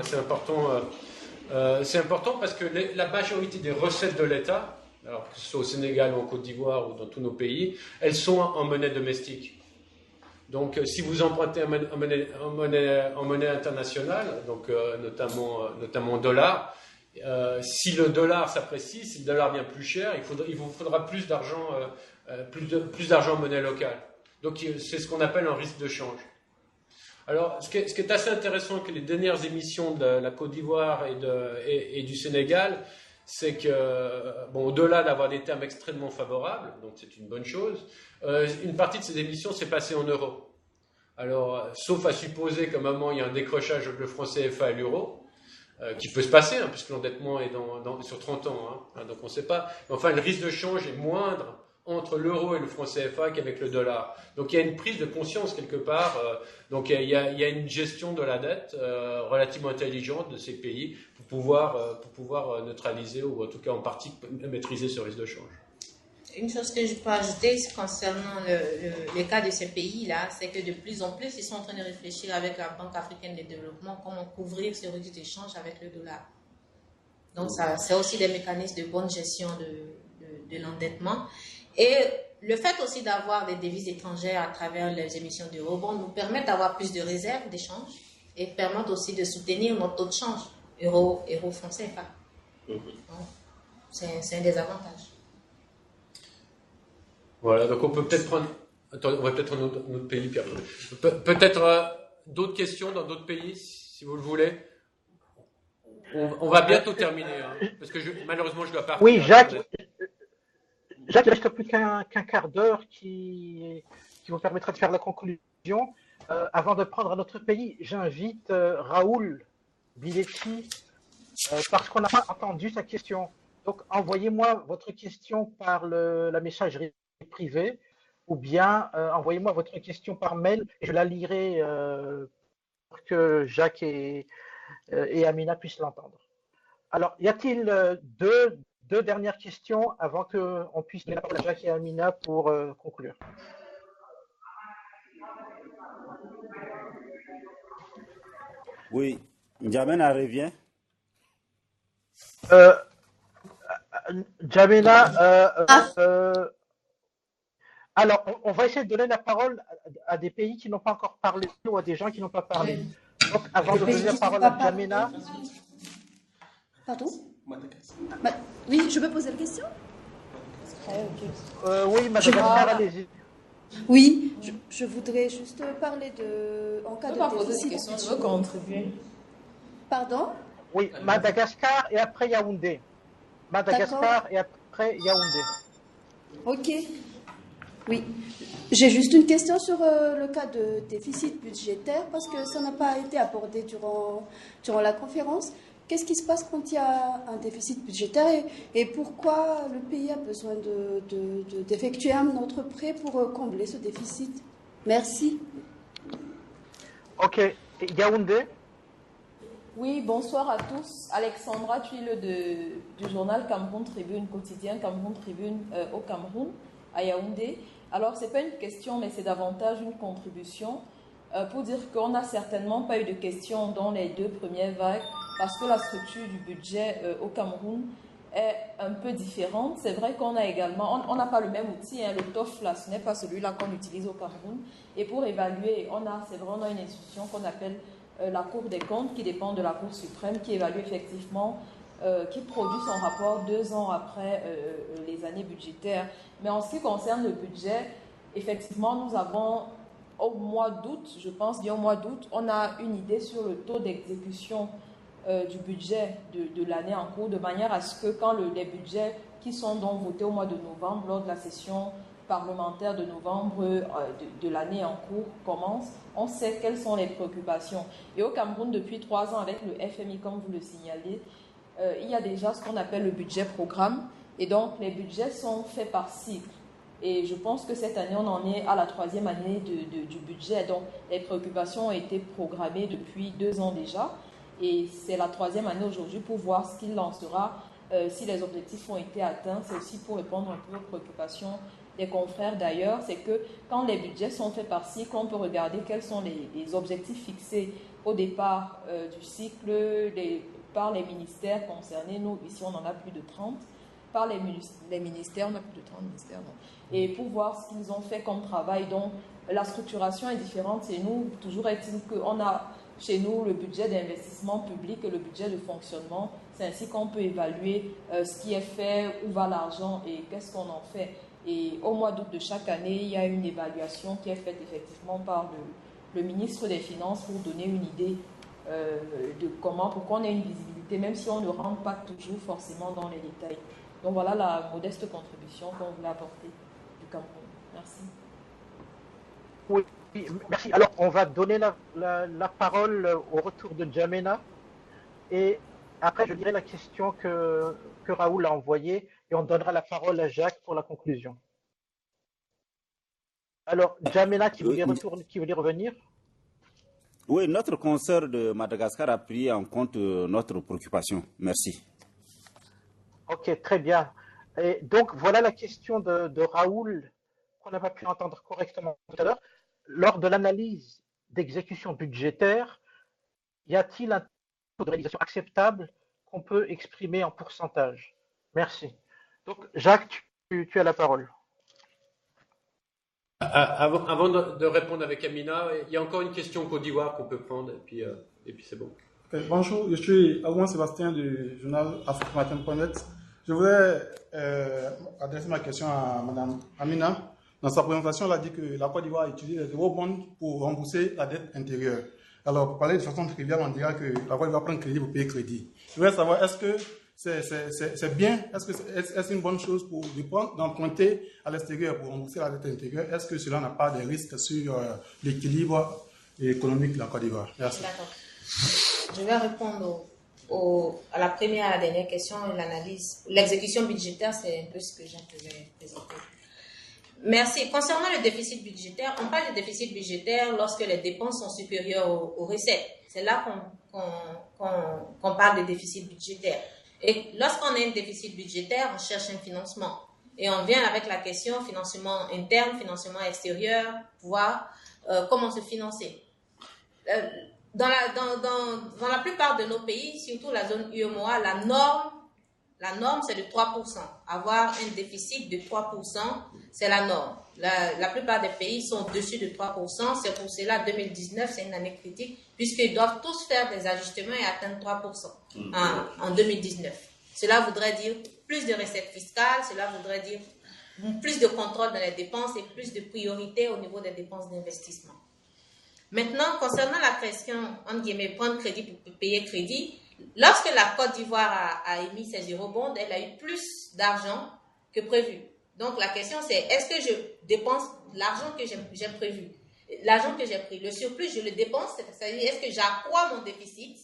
C'est important parce que la majorité des recettes de l'État, alors que ce soit au Sénégal ou en Côte d'Ivoire ou dans tous nos pays, elles sont en monnaie domestique. Donc, si vous empruntez en monnaie internationale, donc notamment en dollars, si le dollar s'apprécie, si le dollar devient plus cher, il vous faudra plus d'argent en monnaie locale. Donc, c'est ce qu'on appelle un risque de change. Alors, ce qui est assez intéressant avec les dernières émissions de la Côte d'Ivoire et du Sénégal, c'est que, bon, au-delà d'avoir des termes extrêmement favorables, donc c'est une bonne chose, une partie de ces émissions s'est passée en euros. Alors, sauf à supposer qu'à un moment, il y a un décrochage entre le franc CFA et l'euro, qui peut se passer, hein, puisque l'endettement est sur 30 ans, hein, donc on ne sait pas. Mais enfin, le risque de change est moindre entre l'euro et le franc CFA qu'avec le dollar. Donc il y a une prise de conscience quelque part, donc il y a une gestion de la dette relativement intelligente de ces pays pour pouvoir neutraliser ou en tout cas en partie maîtriser ce risque de change. Une chose que je peux ajouter concernant le cas de ces pays-là, c'est que de plus en plus, ils sont en train de réfléchir avec la Banque africaine de développement comment couvrir ce risque d'échange avec le dollar. Donc ça, c'est aussi des mécanismes de bonne gestion de l'endettement. Et le fait aussi d'avoir des devises étrangères à travers les émissions de rebond nous permet d'avoir plus de réserves d'échange et permettent aussi de soutenir notre taux de change, euro franc CFA. C'est un des avantages. Voilà, donc on peut peut-être prendre... Attends, on va peut-être prendre un autre pays, Pierre. Peut-être d'autres questions dans d'autres pays, si vous le voulez. On va bientôt terminer, hein, parce que malheureusement, je dois partir. Oui, Jacques, il ne reste plus qu'un quart d'heure qui vous permettra de faire la conclusion. Avant de prendre un autre pays, j'invite Raoul Biletti, parce qu'on n'a pas entendu sa question. Donc, envoyez-moi votre question par la messagerie privée, ou bien envoyez-moi votre question par mail, et je la lirai pour que Jacques et Amina puissent l'entendre. Alors, y a-t-il deux dernières questions avant qu'on puisse donner la parole à Jacques et Amina pour conclure? Oui, N'Djamena revient. N'Djamena, alors, on va essayer de donner la parole à des pays qui n'ont pas encore parlé ou à des gens qui n'ont pas parlé. Donc, avant de donner la parole à N'Djamena... Pardon? Oui, je peux poser la question? Oui, Madagascar, allez-y. Oui, je voudrais juste parler en cas de déficit. Je veux contribuer. Pardon? Oui, Madagascar et après Yaoundé. Madagascar et après Yaoundé. Ok. Oui. J'ai juste une question sur le cas de déficit budgétaire parce que ça n'a pas été abordé durant la conférence. Qu'est-ce qui se passe quand il y a un déficit budgétaire et pourquoi le pays a besoin d'effectuer un autre prêt pour combler ce déficit? Merci. Ok. Yaoundé? Oui, bonsoir à tous. Alexandra Tuile du journal Cameroun Tribune, quotidien Cameroun Tribune au Cameroun, à Yaoundé. Alors, ce n'est pas une question, mais c'est davantage une contribution pour dire qu'on n'a certainement pas eu de questions dans les deux premières vagues parce que la structure du budget au Cameroun est un peu différente. C'est vrai qu'on a également, on n'a pas le même outil, hein, le TOF, là, ce n'est pas celui-là qu'on utilise au Cameroun. Et pour évaluer, on a une institution qu'on appelle la Cour des comptes qui dépend de la Cour suprême qui évalue effectivement, qui produit son rapport 2 ans après les années budgétaires. Mais en ce qui concerne le budget, effectivement, nous avons au mois d'août, je pense bien au mois d'août, on a une idée sur le taux d'exécution du budget de l'année en cours, de manière à ce que quand les budgets qui sont donc votés au mois de novembre, lors de la session parlementaire de novembre de l'année en cours commence, on sait quelles sont les préoccupations. Et au Cameroun, depuis 3 ans, avec le FMI, comme vous le signalez, il y a déjà ce qu'on appelle le budget programme. Et donc, les budgets sont faits par cycle. Et je pense que cette année, on en est à la 3e année du budget. Donc, les préoccupations ont été programmées depuis 2 ans déjà. Et c'est la 3e année aujourd'hui pour voir ce qu'il lancera. Si les objectifs ont été atteints, c'est aussi pour répondre un peu aux préoccupations des confrères d'ailleurs, c'est que quand les budgets sont faits par cycle, on peut regarder quels sont les objectifs fixés au départ du cycle par les ministères concernés. Nous, ici, on en a plus de 30. Par les ministères, on a plus de 30 ministères. Non. Et pour voir ce qu'ils ont fait comme travail. Donc, la structuration est différente chez nous. Toujours est-il qu'on a chez nous le budget d'investissement public et le budget de fonctionnement. C'est ainsi qu'on peut évaluer ce qui est fait, où va l'argent et qu'est-ce qu'on en fait. Et au mois d'août de chaque année, il y a une évaluation qui est faite effectivement par le ministre des Finances pour donner une idée de comment, pour qu'on ait une visibilité, même si on ne rentre pas toujours forcément dans les détails. Donc voilà la modeste contribution qu'on voulait apporter du Cameroun. Merci. Oui, merci. Alors, on va donner la parole au retour de Djamena. Et après, je dirai la question que Raoul a envoyée et on donnera la parole à Jacques pour la conclusion. Alors, Djamena qui voulait revenir. Oui, notre consoeur de Madagascar a pris en compte notre préoccupation. Merci. Ok, très bien. Et donc, voilà la question de Raoul qu'on n'a pas pu entendre correctement tout à l'heure. Lors de l'analyse d'exécution budgétaire, y a-t-il un taux de réalisation acceptable qu'on peut exprimer en pourcentage? Merci. Donc, Jacques, tu as la parole. Avant de répondre avec Amina, il y a encore une question Côte d'Ivoire qu'on peut prendre et puis c'est bon. Bonjour, je suis Aouan Sébastien du journal afriquematin.net. Je voudrais adresser ma question à Mme Amina. Dans sa présentation, elle a dit que la Côte d'Ivoire utilise les eurobonds pour rembourser la dette intérieure. Alors, pour parler de façon triviale, on dirait que la Côte d'Ivoire prend crédit pour payer crédit. Je voudrais savoir, est-ce que c'est bien, est-ce une bonne chose pour d'emprunter à l'extérieur pour rembourser la dette intérieure? Est-ce que cela n'a pas de risques sur l'équilibre économique de la Côte d'Ivoire? Merci. D'accord. Je vais répondre à la première et à la dernière question, l'analyse. L'exécution budgétaire, c'est un peu ce que je vais présenter. Merci. Concernant le déficit budgétaire, on parle de déficit budgétaire lorsque les dépenses sont supérieures aux recettes. C'est là qu'on parle de déficit budgétaire. Et lorsqu'on a un déficit budgétaire, on cherche un financement. Et on vient avec la question financement interne, financement extérieur, voir comment se financer. Dans la plupart de nos pays, surtout la zone UEMOA, la norme c'est de 3%. Avoir un déficit de 3%, c'est la norme. La plupart des pays sont au-dessus de 3%. C'est pour cela 2019, c'est une année critique, puisqu'ils doivent tous faire des ajustements et atteindre 3% en 2019. Cela voudrait dire plus de recettes fiscales, cela voudrait dire plus de contrôle dans les dépenses et plus de priorité au niveau des dépenses d'investissement. Maintenant, concernant la question, entre guillemets, prendre crédit pour payer crédit, lorsque la Côte d'Ivoire a émis ses eurobonds, elle a eu plus d'argent que prévu. Donc la question c'est, est-ce que je dépense l'argent que j'ai prévu? L'argent que j'ai pris, le surplus, je le dépense, c'est-à-dire est-ce que j'accrois mon déficit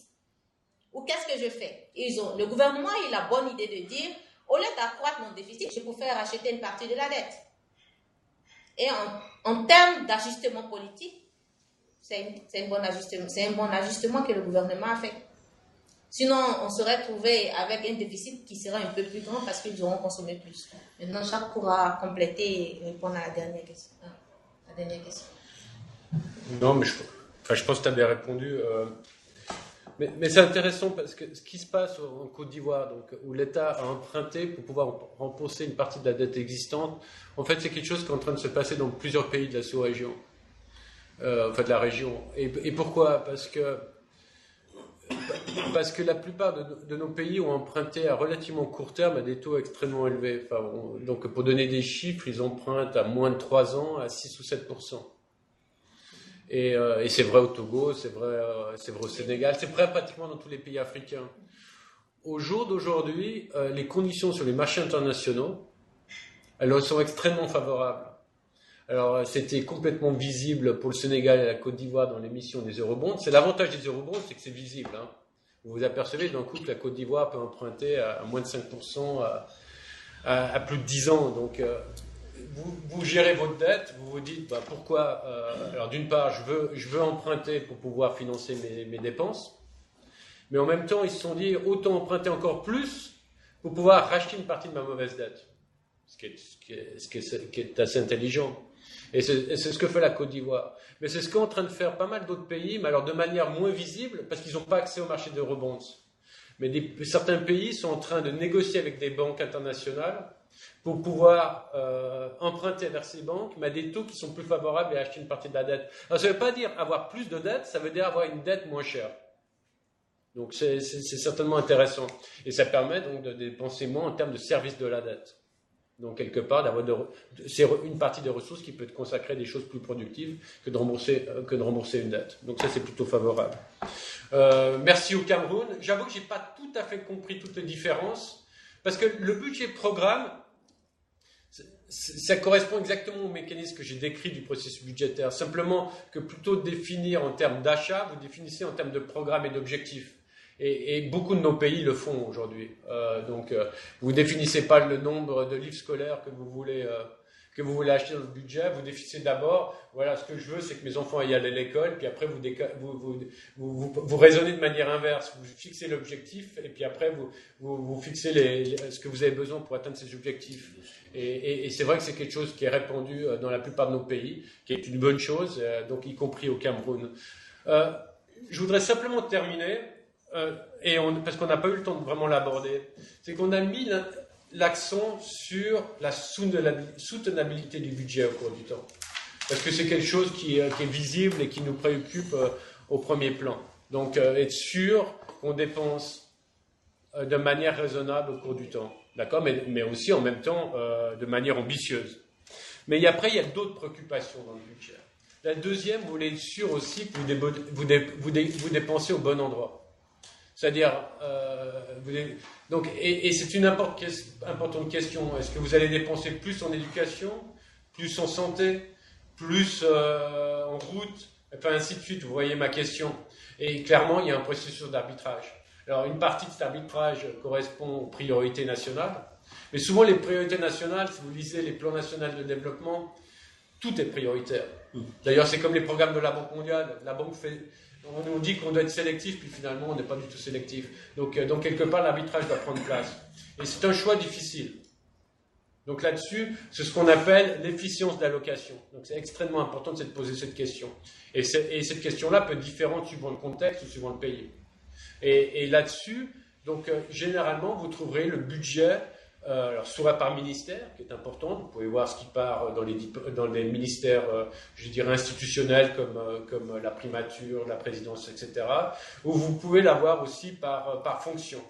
ou qu'est-ce que je fais? Le gouvernement a eu la bonne idée de dire, au lieu d'accroître mon déficit, je préfère acheter une partie de la dette. Et en termes d'ajustement politique, c'est un bon ajustement que le gouvernement a fait. Sinon, on serait trouvé avec un déficit qui serait un peu plus grand parce qu'ils auront consommé plus. Maintenant, Jacques pourra compléter et répondre à la dernière question. Non, mais je pense que tu as bien répondu. Mais c'est intéressant parce que ce qui se passe en Côte d'Ivoire, donc, où l'État a emprunté pour pouvoir rembourser une partie de la dette existante, en fait, c'est quelque chose qui est en train de se passer dans plusieurs pays de la sous-région. De la région. Et pourquoi? Parce que la plupart de nos pays ont emprunté à relativement court terme à des taux extrêmement élevés. Donc, pour donner des chiffres, ils empruntent à moins de 3 ans à 6 ou 7%. Et c'est vrai au Togo, c'est vrai au Sénégal, c'est vrai pratiquement dans tous les pays africains. Au jour d'aujourd'hui, les conditions sur les marchés internationaux, elles sont extrêmement favorables. Alors, c'était complètement visible pour le Sénégal et la Côte d'Ivoire dans l'émission des eurobonds. C'est l'avantage des eurobonds, c'est que c'est visible. Hein. Vous vous apercevez d'un coup que la Côte d'Ivoire peut emprunter à moins de 5% à plus de 10 ans. Donc, vous gérez votre dette, vous vous dites pourquoi. Alors, d'une part, je veux emprunter pour pouvoir financer mes dépenses. Mais en même temps, ils se sont dit autant emprunter encore plus pour pouvoir racheter une partie de ma mauvaise dette. ce qui est assez intelligent. Et c'est ce que fait la Côte d'Ivoire. Mais c'est ce qu'est en train de faire pas mal d'autres pays, mais alors de manière moins visible, parce qu'ils n'ont pas accès au marché de rebonds. Mais certains pays sont en train de négocier avec des banques internationales pour pouvoir emprunter vers ces banques, mais à des taux qui sont plus favorables et acheter une partie de la dette. Alors ça ne veut pas dire avoir plus de dette, ça veut dire avoir une dette moins chère. Donc c'est certainement intéressant. Et ça permet donc de dépenser moins en termes de service de la dette. Donc quelque part, c'est une partie des ressources qui peut être consacrée à des choses plus productives que de rembourser une dette. Donc ça, c'est plutôt favorable. Merci au Cameroun. J'avoue que je n'ai pas tout à fait compris toutes les différences, parce que le budget programme, ça correspond exactement au mécanisme que j'ai décrit du processus budgétaire. Simplement que plutôt de définir en termes d'achat, vous définissez en termes de programme et d'objectifs. Et beaucoup de nos pays le font aujourd'hui. Donc, vous définissez pas le nombre de livres scolaires que vous voulez acheter dans le budget. Vous définissez d'abord, voilà, ce que je veux, c'est que mes enfants aillent aller à l'école. Puis après, vous raisonnez de manière inverse. Vous fixez l'objectif, et puis après, vous fixez ce que vous avez besoin pour atteindre ces objectifs. Et c'est vrai que c'est quelque chose qui est répandu dans la plupart de nos pays, qui est une bonne chose, donc y compris au Cameroun. Je voudrais simplement terminer. Parce qu'on n'a pas eu le temps de vraiment l'aborder, c'est qu'on a mis l'accent sur la soutenabilité du budget au cours du temps. Parce que c'est quelque chose qui est visible et qui nous préoccupe au premier plan. Donc être sûr qu'on dépense de manière raisonnable au cours du temps, d'accord, mais aussi en même temps de manière ambitieuse. Mais après, il y a d'autres préoccupations dans le budget. La deuxième, vous voulez être sûr aussi que vous dépensez au bon endroit. C'est-à-dire, et c'est une importante question. Est-ce que vous allez dépenser plus en éducation, plus en santé, plus en route, enfin ainsi de suite? Vous voyez ma question. Et clairement, il y a un processus d'arbitrage. Alors, une partie de cet arbitrage correspond aux priorités nationales. Mais souvent, les priorités nationales, si vous lisez les plans nationaux de développement, tout est prioritaire. D'ailleurs, c'est comme les programmes de la Banque mondiale. La Banque on nous dit qu'on doit être sélectif, puis finalement, on n'est pas du tout sélectif. Donc quelque part, l'arbitrage doit prendre place. Et c'est un choix difficile. Donc là-dessus, c'est ce qu'on appelle l'efficience d'allocation. Donc c'est extrêmement important de se poser cette question. Et cette question-là peut être différente suivant le contexte ou suivant le pays. Et là-dessus, donc généralement, vous trouverez le budget alors, soit par ministère, qui est important. Vous pouvez voir ce qui part dans les ministères, je dirais, institutionnels comme la primature, la présidence, etc. Ou vous pouvez l'avoir aussi par fonction.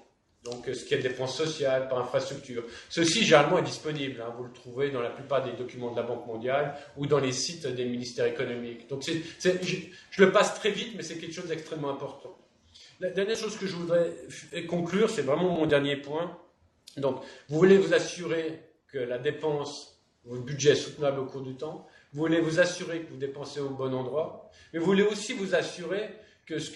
Donc, ce qui est dépenses sociales, par infrastructure. Ceci, généralement, est disponible. Vous le trouvez dans la plupart des documents de la Banque mondiale ou dans les sites des ministères économiques. Donc, je le passe très vite, mais c'est quelque chose d'extrêmement important. La dernière chose que je voudrais conclure, c'est vraiment mon dernier point. Donc, vous voulez vous assurer que la dépense, votre budget est soutenable au cours du temps. Vous voulez vous assurer que vous dépensez au bon endroit. Mais vous voulez aussi vous assurer que ce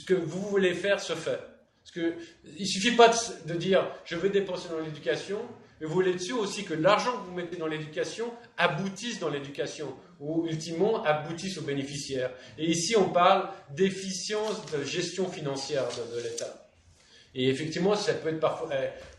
que vous voulez faire se fait. Parce que il suffit pas de dire je vais dépenser dans l'éducation, mais vous voulez être sûr aussi que l'argent que vous mettez dans l'éducation aboutisse dans l'éducation, ou ultimement aboutisse aux bénéficiaires. Et ici, on parle d'efficience de gestion financière de l'État. Et effectivement, ça peut être parfois,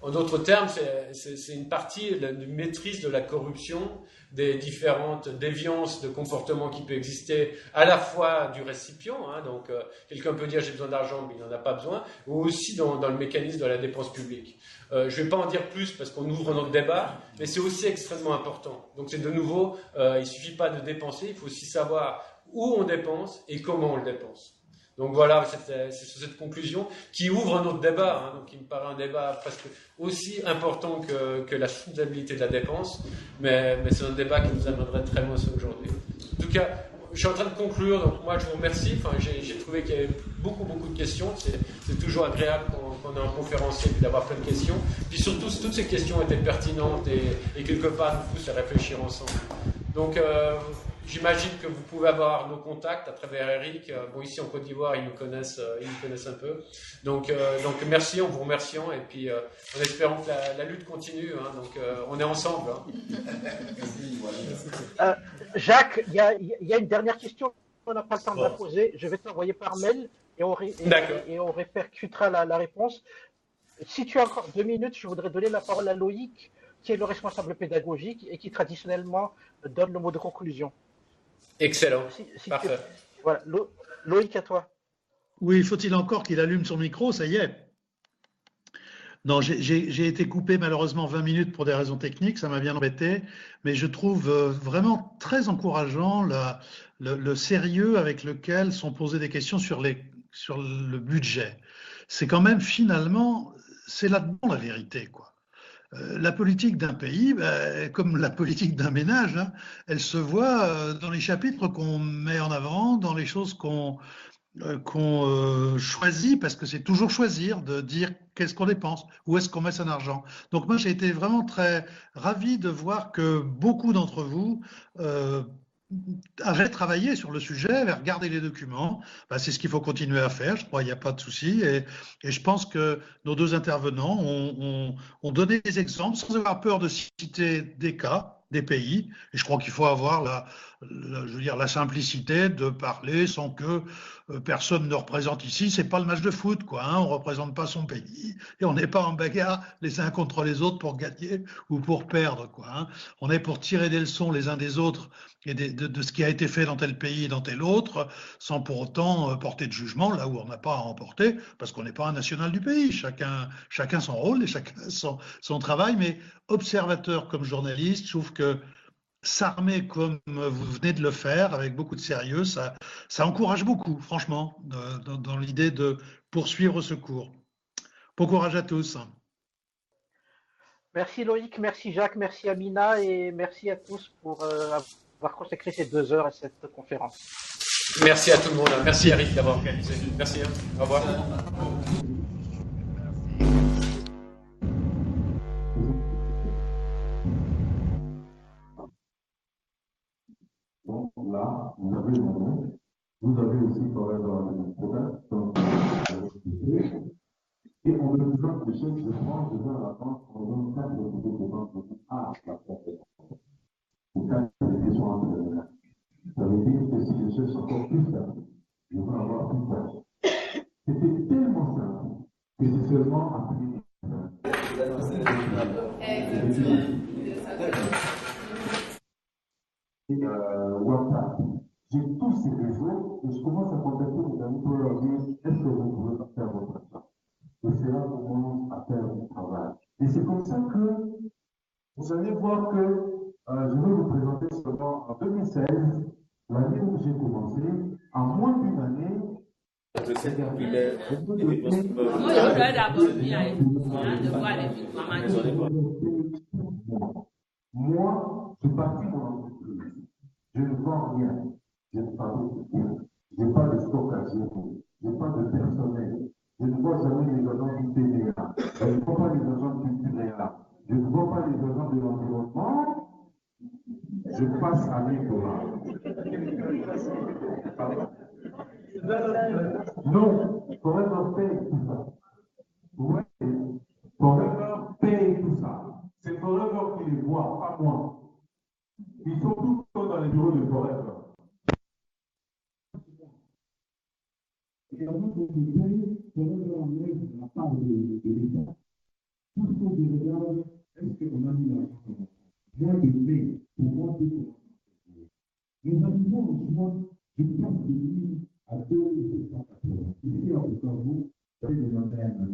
en d'autres termes, c'est une partie de maîtrise de la corruption, des différentes déviances de comportement qui peut exister à la fois du récipient, donc quelqu'un peut dire j'ai besoin d'argent mais il n'en a pas besoin, ou aussi dans le mécanisme de la dépense publique. Je ne vais pas en dire plus parce qu'on ouvre notre débat, mais c'est aussi extrêmement important. Donc c'est de nouveau, il ne suffit pas de dépenser, il faut aussi savoir où on dépense et comment on le dépense. Donc voilà, c'est sur cette conclusion qui ouvre un autre débat, donc qui me paraît un débat presque aussi important que la soutenabilité de la dépense, mais c'est un débat qui nous amènerait très loin aujourd'hui. En tout cas, je suis en train de conclure, donc moi je vous remercie. Enfin, j'ai trouvé qu'il y avait beaucoup de questions. C'est toujours agréable quand on est en conférencier puis d'avoir plein de questions. Puis surtout, toutes ces questions étaient pertinentes et quelque part nous poussent à réfléchir ensemble. Donc j'imagine que vous pouvez avoir nos contacts à travers Eric. Bon, ici en Côte d'Ivoire, ils nous connaissent un peu. Donc merci en vous remerciant et puis en espérant que la lutte continue. Donc on est ensemble. Jacques, il y a une dernière question. On n'a pas le temps de la poser. Je vais te l'envoyer par mail et on répercutera la réponse. Si tu as encore 2 minutes, je voudrais donner la parole à Loïc qui est le responsable pédagogique et qui traditionnellement donne le mot de conclusion. Excellent. Parfait. Voilà. Loïc, à toi. Oui, faut-il encore qu'il allume son micro? Ça y est. Non, j'ai été coupé malheureusement 20 minutes pour des raisons techniques, ça m'a bien embêté, mais je trouve vraiment très encourageant le sérieux avec lequel sont posées des questions sur le budget. C'est quand même finalement, c'est là-dedans la vérité, quoi. La politique d'un pays, comme la politique d'un ménage, hein, elle se voit dans les chapitres qu'on met en avant, dans les choses qu'on choisit, parce que c'est toujours choisir de dire qu'est-ce qu'on dépense, où est-ce qu'on met son argent. Donc moi j'ai été vraiment très ravi de voir que beaucoup d'entre vous avaient travaillé sur le sujet, avaient regardé les documents. C'est ce qu'il faut continuer à faire, je crois, il n'y a pas de souci. Et je pense que nos deux intervenants ont donné des exemples sans avoir peur de citer des cas, des pays. Et je crois qu'il faut avoir la simplicité de parler sans que personne ne représente ici. C'est pas le match de foot, quoi. Hein, on représente pas son pays et on n'est pas en bagarre les uns contre les autres pour gagner ou pour perdre, quoi. Hein. On est pour tirer des leçons les uns des autres et de ce qui a été fait dans tel pays et dans tel autre, sans pour autant porter de jugement là où on n'a pas à en porter, parce qu'on n'est pas un national du pays. Chacun son rôle et chacun son travail, mais observateur comme journaliste, je trouve que s'armer comme vous venez de le faire, avec beaucoup de sérieux, ça encourage beaucoup, franchement, dans l'idée de poursuivre ce cours. Bon courage à tous. Merci Loïc, merci Jacques, merci Amina et merci à tous pour avoir consacré ces 2 heures à cette conférence. Merci à tout le monde. Merci Eric d'avoir organisé. Merci. Au revoir. Donc là, vous avez mon nom, vous avez aussi le problème, donc et on me présente des choses, je prends, je vais à la banque, on donne 4 euros de banque, la compétence. Ou 4 questions entrepreneurs. Ça veut dire que si les choses sont encore plus simples, je vais avoir plus tard. C'était tellement simple que c'est seulement après. WhatsApp. J'ai tous ces réseaux et je commence à contacter mes amis pour leur dire est-ce que vous pouvez faire votre job? Et c'est là qu'on commence à faire du travail. Et c'est comme ça que vous allez voir que je vais vous présenter seulement en 2016, l'année où j'ai commencé, en moins d'une année. Je sais qu'il est moi, je bâtis mon entreprise. Je ne vends rien. Je ne fabrique rien. Je n'ai pas de stock à gérer. Je n'ai pas de personnel. Je ne vois jamais les agents du TVA. Je ne vois pas les agents du TVA. Je ne vois pas les agents de l'environnement. Je passe à l'école. Non, Forever paye tout ça. Oui, Forever paye tout ça. C'est Forever qui les voit, pas moi. Ils sont tous le temps dans les bureaux de Forever. Et avant de me payer, Forever enlève la part de l'État. Tout ce que je regarde, est-ce qu'on a mis l'argent? Moi, je paye pour moi de les animaux, souvent, je passe de 1000 à 280. Ici, en Bukavu, c'est le 21.